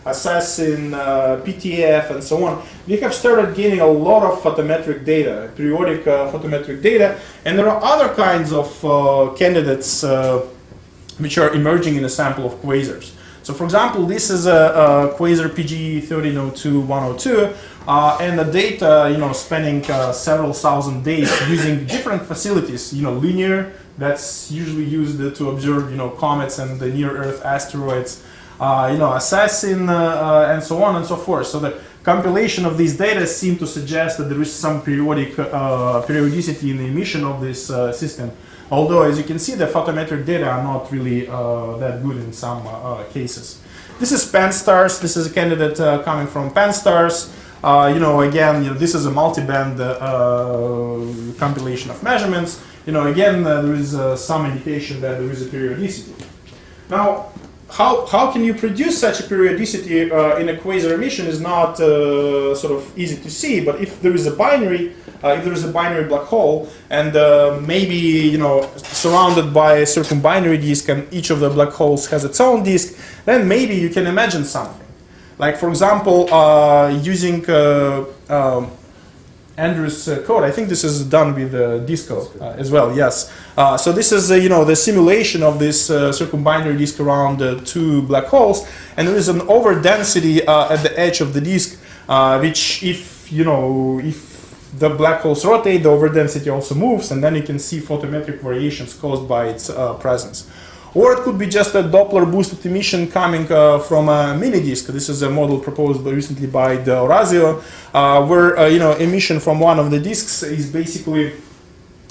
Assassin, PTF, and so on, we have started gaining a lot of photometric data, periodic photometric data, and there are other kinds of candidates which are emerging in a sample of quasars. So, for example, this is a quasar PG 1302-102, and the data, spanning several thousand days using different facilities, linear, that's usually used to observe, comets and the near-Earth asteroids, Assassin, and so on and so forth. So the compilation of these data seem to suggest that there is some periodicity in the emission of this system. Although, as you can see, the photometric data are not really that good in some cases. This is pan-stars. This is a candidate coming from pan-stars. Again, this is a multi-band compilation of measurements. Again, there is some indication that there is a periodicity. Now, how can you produce such a periodicity in a quasar emission is not sort of easy to see, but if there is a binary, black hole, and maybe surrounded by a certain binary disk, and each of the black holes has its own disk, then maybe you can imagine something. Like, for example, using Andrew's code, I think this is done with Disco as well, yes. So this is, the simulation of this circumbinary disk around two black holes, and there is an overdensity at the edge of the disk, which if the black holes rotate, the overdensity also moves, and then you can see photometric variations caused by its presence. Or it could be just a Doppler boosted emission coming from a mini disk. This is a model proposed recently by Orazio, where emission from one of the disks is basically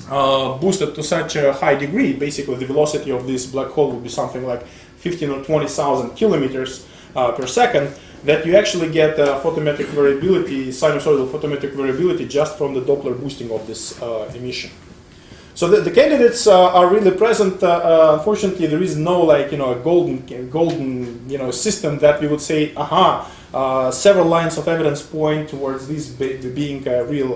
boosted to such a high degree. Basically, the velocity of this black hole will be something like 15 or 20,000 kilometers per second. That you actually get photometric variability, sinusoidal photometric variability, just from the Doppler boosting of this emission. So the candidates are really present. Unfortunately, there is no a golden system that we would say, several lines of evidence point towards this being a real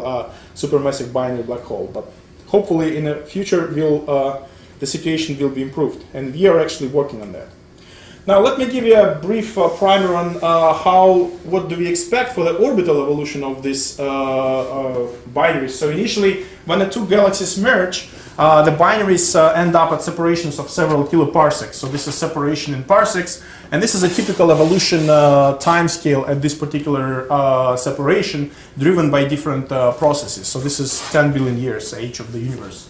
supermassive binary black hole. But hopefully, in the future, the situation will be improved, and we are actually working on that. Now let me give you a brief primer on what do we expect for the orbital evolution of this binaries. So initially, when the two galaxies merge, the binaries end up at separations of several kiloparsecs. So this is separation in parsecs, and this is a typical evolution timescale at this particular separation, driven by different processes. So this is 10 billion years, age of the universe.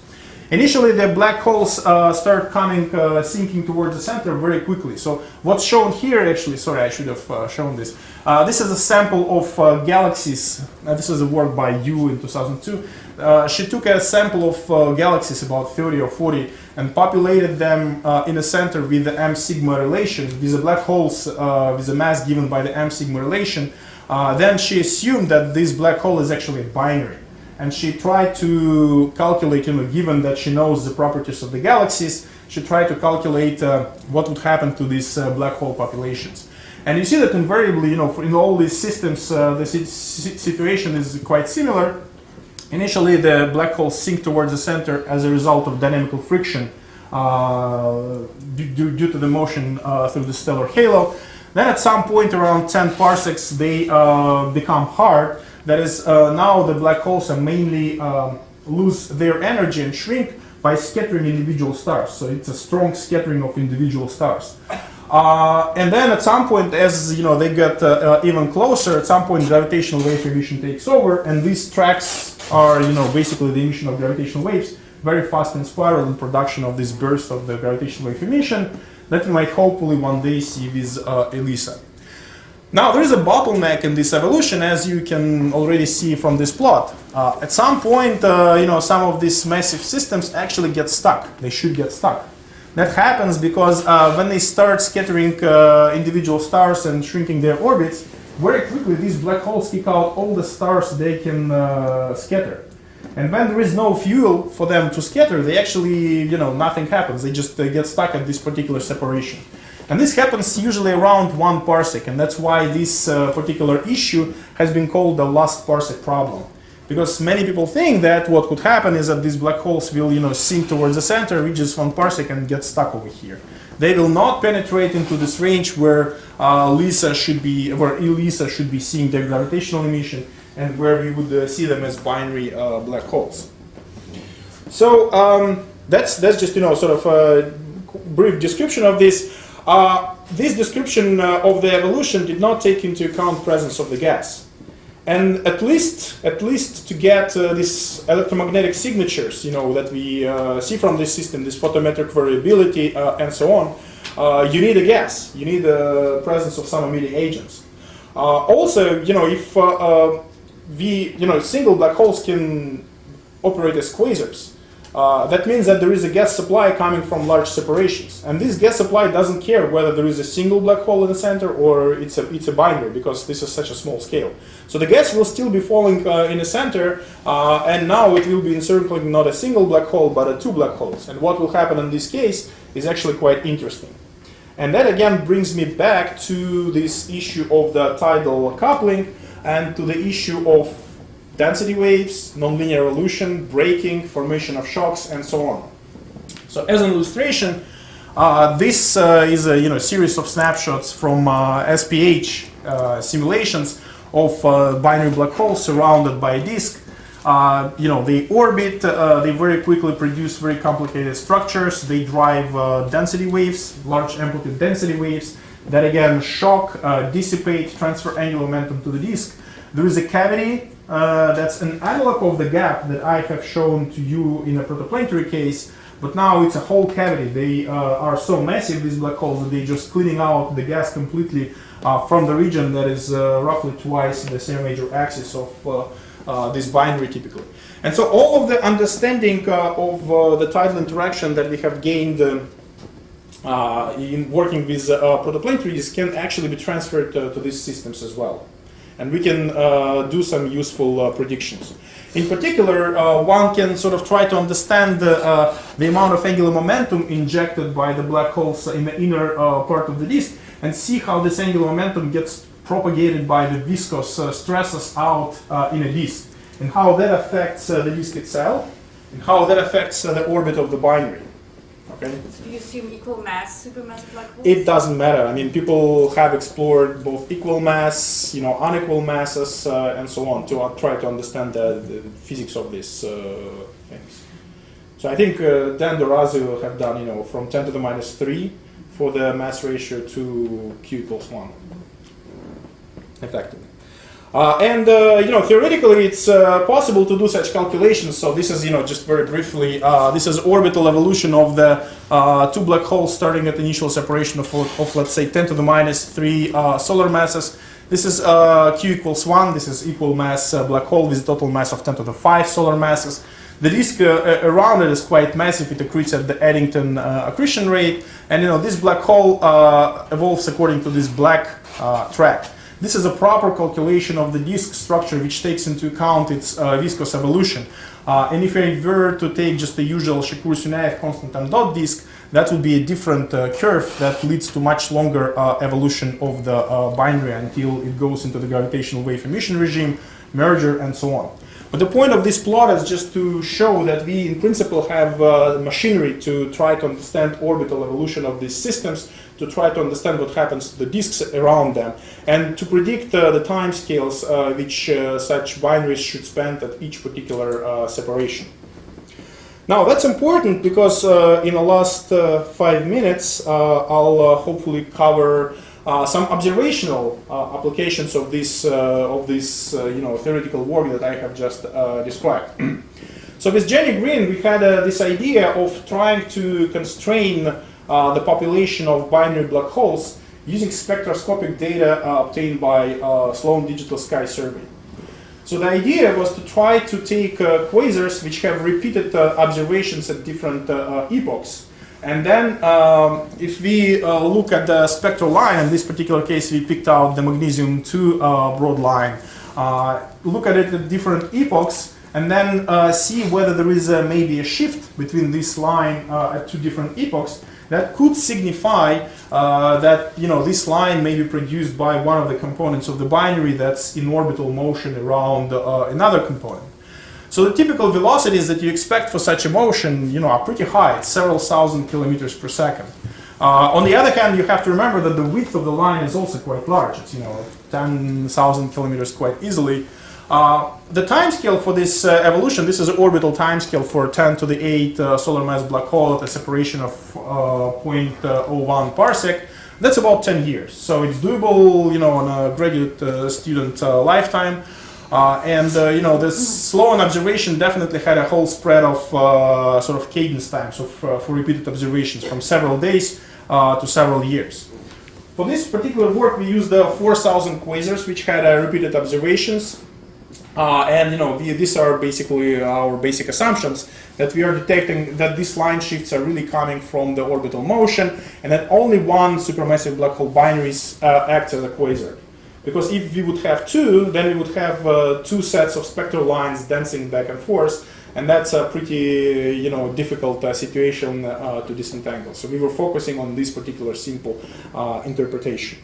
Initially, the black holes start coming, sinking towards the center very quickly. So what's shown here, actually, sorry, I should have shown this. This is a sample of galaxies. This is a work by Yu in 2002. She took a sample of galaxies, about 30 or 40, and populated them in the center with the M sigma relation, with the black holes with the mass given by the M sigma relation. Then she assumed that this black hole is actually a binary. And she tried to calculate, given that she knows the properties of the galaxies, she tried to calculate what would happen to these black hole populations. And you see that invariably, in all these systems, the situation is quite similar. Initially, the black holes sink towards the center as a result of dynamical friction due to the motion through the stellar halo. Then at some point around 10 parsecs, they become hard. That is, now the black holes are mainly lose their energy and shrink by scattering individual stars. So it's a strong scattering of individual stars. And then at some point, as they get even closer, at some point gravitational wave emission takes over, and these tracks are basically the emission of gravitational waves, very fast in spiral in production of this burst of the gravitational wave emission that we might hopefully one day see with eLISA. Now, there is a bottleneck in this evolution, as you can already see from this plot. At some point, some of these massive systems actually get stuck. They should get stuck. That happens because when they start scattering individual stars and shrinking their orbits, very quickly these black holes kick out all the stars they can scatter. And when there is no fuel for them to scatter, they actually, nothing happens. They just get stuck at this particular separation. And this happens usually around 1 parsec, and that's why this particular issue has been called the last parsec problem. Because many people think that what could happen is that these black holes will, sink towards the center, reaches 1 parsec, and get stuck over here. They will not penetrate into this range where eLISA should be seeing their gravitational emission, and where we would see them as binary black holes. So that's just sort of a brief description of this. This description of the evolution did not take into account the presence of the gas. And at least to get these electromagnetic signatures, that we see from this system, this photometric variability and so on, you need a gas. You need the presence of some emitting agents. Also, if single black holes can operate as quasars. That means that there is a gas supply coming from large separations. And this gas supply doesn't care whether there is a single black hole in the center or it's a binary, because this is such a small scale. So the gas will still be falling in the center, and now it will be encircling not a single black hole, but 2 black holes. And what will happen in this case is actually quite interesting. And that again brings me back to this issue of the tidal coupling and to the issue of density waves, nonlinear evolution, breaking, formation of shocks, and so on. So as an illustration, this is a series of snapshots from SMBH simulations of binary black holes surrounded by a disk. They orbit, they very quickly produce very complicated structures, they drive density waves, large amplitude density waves, that again shock, dissipate, transfer angular momentum to the disk. There is a cavity that's an analog of the gap that I have shown to you in a protoplanetary case, but now it's a whole cavity. They are so massive, these black holes, that they're just cleaning out the gas completely from the region that is roughly twice the same major axis of this binary typically. And so all of the understanding of the tidal interaction that we have gained in working with protoplanetaries can actually be transferred to these systems as well. And we can do some useful predictions. In particular, one can sort of try to understand the amount of angular momentum injected by the black holes in the inner part of the disk, and see how this angular momentum gets propagated by the viscous stresses out in a disk, and how that affects the disk itself, and how that affects the orbit of the binary. Okay. So do you assume equal mass supermassive black holes? It doesn't matter. I mean, people have explored both equal mass, unequal masses, and so on to try to understand the physics of these things. So I think Dan Dorazio have done, from 10 to the minus 3 for the mass ratio to Q equals 1, effectively. Theoretically, it's possible to do such calculations. So this is, just very briefly, this is orbital evolution of the two black holes starting at initial separation of let's say, 10 to the minus 3 solar masses. This is Q equals 1. This is equal mass black hole with a total mass of 10 to the 5 solar masses. The disk around it is quite massive. It accretes at the Eddington accretion rate. And, this black hole evolves according to this black track. This is a proper calculation of the disk structure which takes into account its viscous evolution. And if I were to take just the usual Shakur-Sunayev constant and dot disk, that would be a different curve that leads to much longer evolution of the binary until it goes into the gravitational wave emission regime, merger, and so on. But the point of this plot is just to show that we, in principle, have machinery to try to understand orbital evolution of these systems, to try to understand what happens to the disks around them, and to predict the time scales which such binaries should spend at each particular separation. Now, that's important because in the last 5 minutes, I'll hopefully cover some observational applications of this theoretical work that I have just described. So with Jenny Green, we had this idea of trying to constrain the population of binary black holes using spectroscopic data obtained by Sloan Digital Sky Survey. So the idea was to try to take quasars which have repeated observations at different epochs. And then if we look at the spectral line, in this particular case we picked out the magnesium-2 broad line, look at it at different epochs, and then see whether there is maybe a shift between this line at two different epochs that could signify that this line may be produced by one of the components of the binary that's in orbital motion around another component. So the typical velocities that you expect for such a motion, are pretty high. It's several thousand kilometers per second. On the other hand, you have to remember that the width of the line is also quite large. It's 10,000 kilometers quite easily. The timescale for this evolution, this is an orbital timescale for 10 to the 8 solar mass black hole at a separation of 0.01 parsec. That's about 10 years. So it's doable, on a graduate student lifetime. This Sloan observation definitely had a whole spread of sort of cadence times for repeated observations from several days to several years. For this particular work, we used 4,000 quasars which had repeated observations. These are basically our basic assumptions that we are detecting that these line shifts are really coming from the orbital motion and that only one supermassive black hole binaries acts as a quasar. Because if we would have two, then we would have two sets of spectral lines dancing back and forth, and that's a pretty difficult situation to disentangle. So we were focusing on this particular simple interpretation.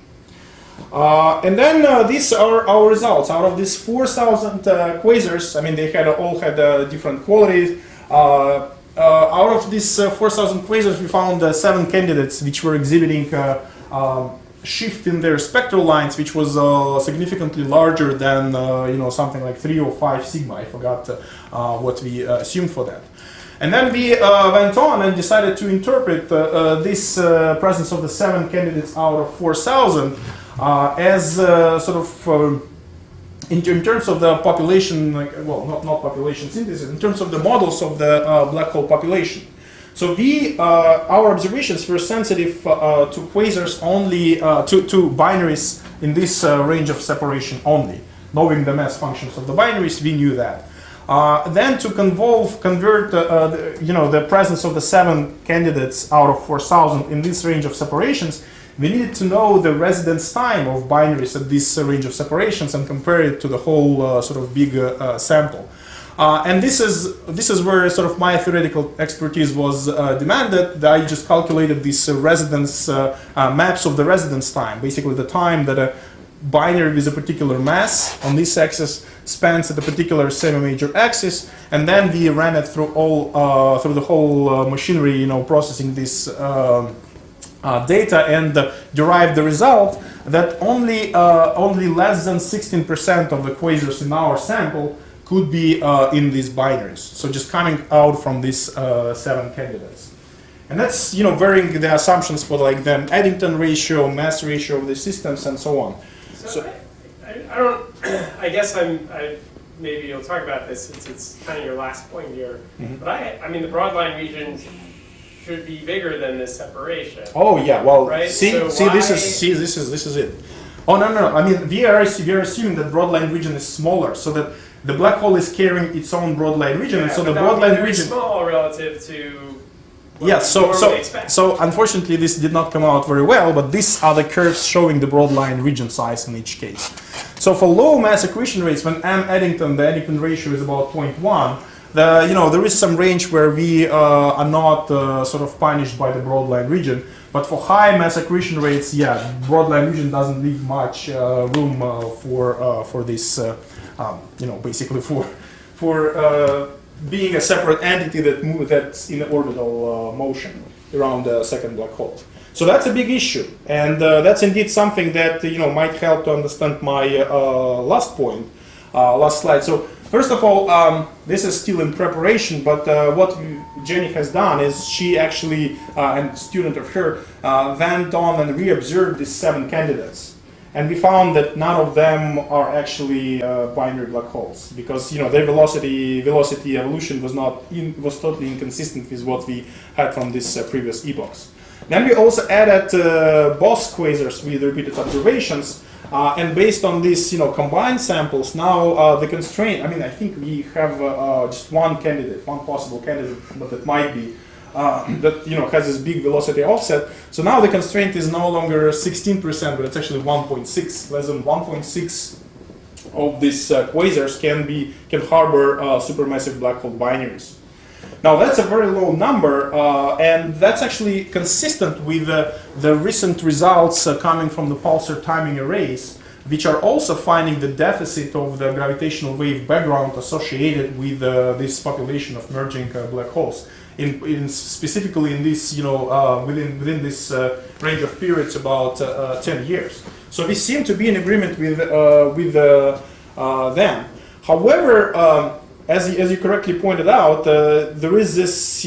And then these are our results. Out of these 4,000 quasars, they all had different qualities. Out of these 4,000 quasars, we found 7 candidates which were exhibiting shift in their spectral lines, which was significantly larger than something like 3 or 5 sigma. I forgot what we assumed for that. And then we went on and decided to interpret this presence of the 7 candidates out of 4,000 as in terms of the population, not population synthesis, in terms of the models of the black hole population. So our observations were sensitive to quasars only, to binaries in this range of separation only. Knowing the mass functions of the binaries, we knew that. Then to convert the presence of the 7 candidates out of 4,000 in this range of separations, we needed to know the residence time of binaries at this range of separations and compare it to the whole big sample. And this is where sort of my theoretical expertise was demanded. I just calculated these residence maps of the residence time, basically the time that a binary with a particular mass on this axis spans at a particular semi-major axis, and then we ran it through through the whole machinery, processing this data, and derived the result that only less than 16% of the quasars in our sample could be in these binaries. So just coming out from these 7 candidates. And that's, varying the assumptions for like the Eddington ratio, mass ratio of the systems, and so on. So I don't, I guess maybe you'll talk about this since it's kind of your last point here. Mm-hmm. But I mean, the broadline region should be bigger than this separation. Oh yeah, well, right? see, this is it. Oh no. I mean, we are assuming that broadline region is smaller, so that the black hole is carrying its own broadline region, and so the broadline region small relative to. Yes, so unfortunately this did not come out very well, but these are the curves showing the broadline region size in each case. So for low mass accretion rates, when the Eddington ratio is about 0.1, there is some range where we are not sort of punished by the broadline region. But for high mass accretion rates, broadline region doesn't leave much room for this, basically for being a separate entity that's in orbital motion around the second black hole. So that's a big issue, and that's indeed something that might help to understand my last point, last slide. So first of all, this is still in preparation, but what Jenny has done is she actually, and a student of her, went on and reobserved these 7 candidates. And we found that none of them are actually binary black holes, because their velocity evolution was totally inconsistent with what we had from these previous epochs. Then we also added Bose quasars with repeated observations, and based on these combined samples, now the constraint. I mean, I think we have just one possible candidate, but it might be. That has this big velocity offset. So now the constraint is no longer 16%, but it's actually 1.6. Less than 1.6 of these quasars can harbor supermassive black hole binaries. Now that's a very low number, and that's actually consistent with the recent results coming from the pulsar timing arrays, which are also finding the deficit of the gravitational wave background associated with this population of merging black holes. Specifically in this, within this range of periods, about 10 years. So we seem to be in agreement with them. However, as you correctly pointed out, there is this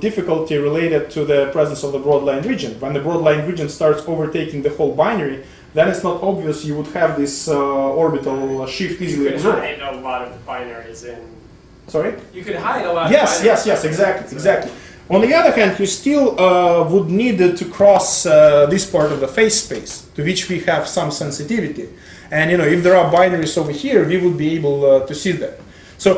difficulty related to the presence of the broadline region. When the broadline region starts overtaking the whole binary, then it's not obvious you would have this orbital shift easily observed. You could hide a lot of binaries in. Sorry? You could hide a lot of Yes, binaries. yes, exactly. On the other hand, you still would need to cross this part of the phase space, to which we have some sensitivity. And if there are binaries over here, we would be able to see them. So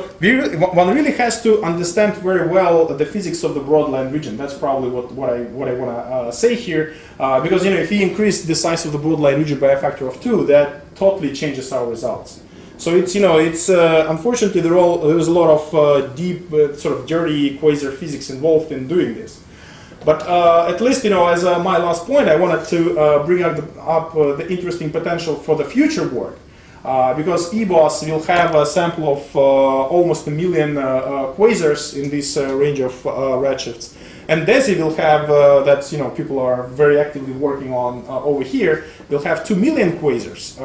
one really has to understand very well the physics of the broadline region. That's probably what I want to say here, because if we increase the size of the broadline region by a factor of 2, that totally changes our results. So it's unfortunately there is a lot of deep sort of dirty quasar physics involved in doing this. But at least as my last point, I wanted to bring up the interesting potential for the future work. Because eBOS will have a sample of almost 1 million quasars in this range of redshifts, and DESI will have that people are very actively working on over here. Will have 2 million quasars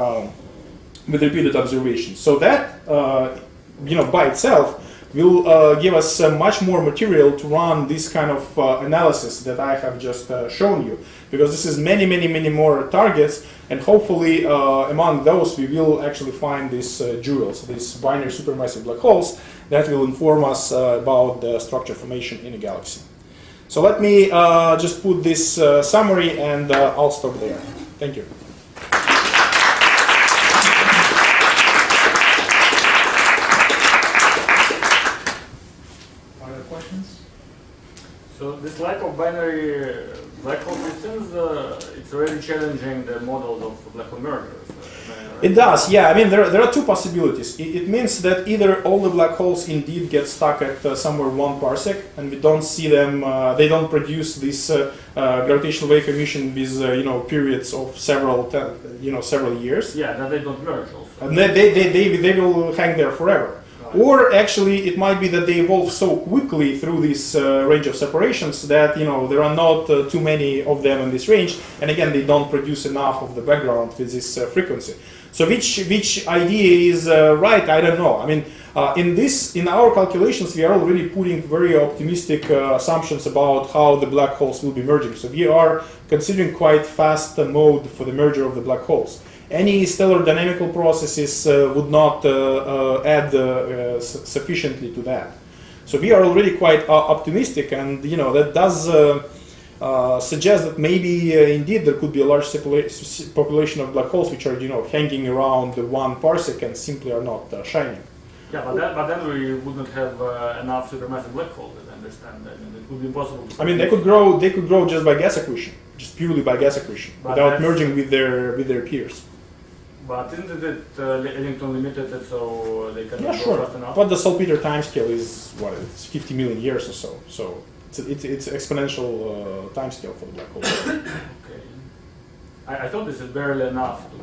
with repeated observations. So that by itself will give us much more material to run this kind of analysis that I have just shown you, because this is many more targets, and hopefully among those we will actually find these jewels, these binary supermassive black holes that will inform us about the structure formation in a galaxy. So let me just put this summary, and I'll stop there. Thank you. So this lack of binary black hole systems, it's really challenging the models of black hole mergers. It does, yeah. I mean, there are two possibilities. It means that either all the black holes indeed get stuck at somewhere 1 parsec, and we don't see them. They don't produce this gravitational wave emission with periods of several years. Yeah, that they don't merge also. And they will hang there forever. Or actually, it might be that they evolve so quickly through this range of separations that there are not too many of them in this range, and again, they don't produce enough of the background with this frequency. So which idea is right? I don't know. I mean, in our calculations, we are already putting very optimistic assumptions about how the black holes will be merging. So we are considering quite fast mode for the merger of the black holes. Any stellar dynamical processes would not add sufficiently to that. So we are already quite optimistic, and that does suggest that maybe indeed there could be a large population of black holes which are hanging around 1 parsec and simply are not shining. Yeah, but then we wouldn't have enough supermassive black holes, as I understand. I mean, it would be impossible to. I mean, they could grow just by gas accretion, just purely by gas accretion, without merging with their peers. But isn't it Ellington limited, so they can Yeah, grow sure. fast enough? But the saltpeter timescale is what? It's 50 million years or so. So it's exponential timescale for the black hole. Okay. I thought this is barely enough to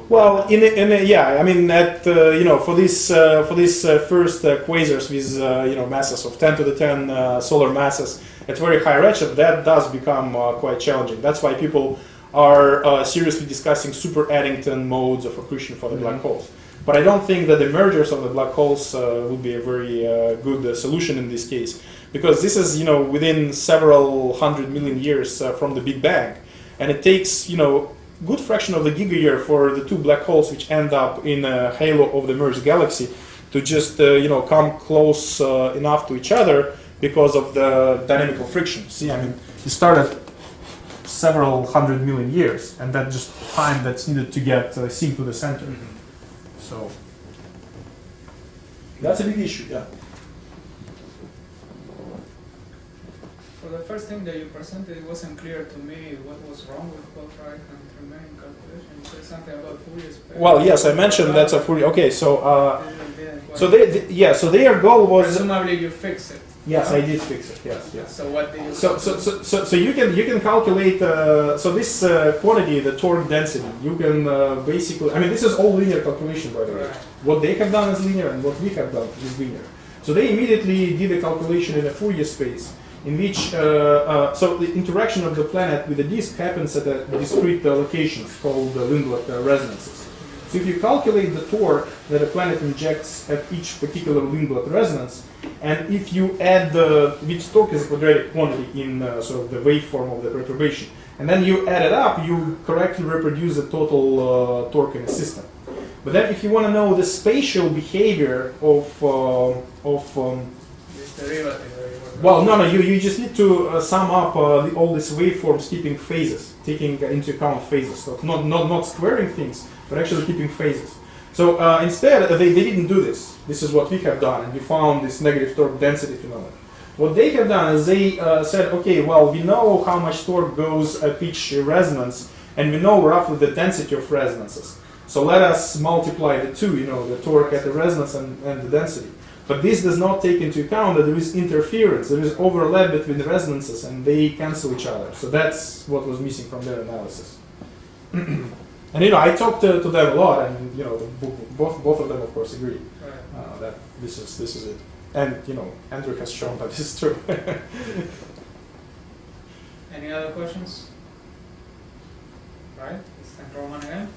Well, yeah, I mean, for this first quasars with masses of 10 to the 10 solar masses at very high redshift, that does become quite challenging. That's why people are seriously discussing super Eddington modes of accretion for the black holes. But I don't think that the mergers of the black holes would be a very good solution in this case, because this is within several 100 million years from the Big Bang, and it takes good fraction of the gigayear for the 2 black holes which end up in a halo of the merged galaxy to just come close enough to each other because of the dynamical friction. See, I mean, you started several 100 million years, and that's just time that's needed to get synced to the center. So that's a big issue, yeah. For the first thing that you presented, it wasn't clear to me what was wrong with both right and remaining calculation. You said something about Fourier space. Well, yes, I mentioned that's a Fourier. Okay, so so their goal was. Presumably you fix it. Yes, I did fix it. Yes. So what did you? So you can calculate. So this quantity, the torque density, you can basically. I mean, this is all linear calculation, by the way. Right. What they have done is linear, and what we have done is linear. So they immediately did a calculation in a Fourier space, in which so the interaction of the planet with the disk happens at a discrete locations called Lindblad resonances. So if you calculate the torque that a planet injects at each particular Lindblad resonance, and if you add which torque is a quadratic quantity in sort of the waveform of the perturbation, and then you add it up, you correctly reproduce the total torque in a system. But then if you want to know the spatial behavior of This derivative. well, no, you just need to sum up all these waveforms keeping phases, taking into account phases. So not squaring things, but actually keeping phases. So instead, they didn't do this. This is what we have done, and we found this negative torque density phenomenon. What they have done is they said, okay, well, we know how much torque goes at each resonance, and we know roughly the density of resonances. So let us multiply the two, the torque at the resonance and the density. But this does not take into account that there is interference, there is overlap between the resonances, and they cancel each other. So that's what was missing from their analysis. And I talked to them a lot, and both of them, of course, agree that this is it. And Andrew has shown that this is true. Any other questions? Right, let's thank Roman again.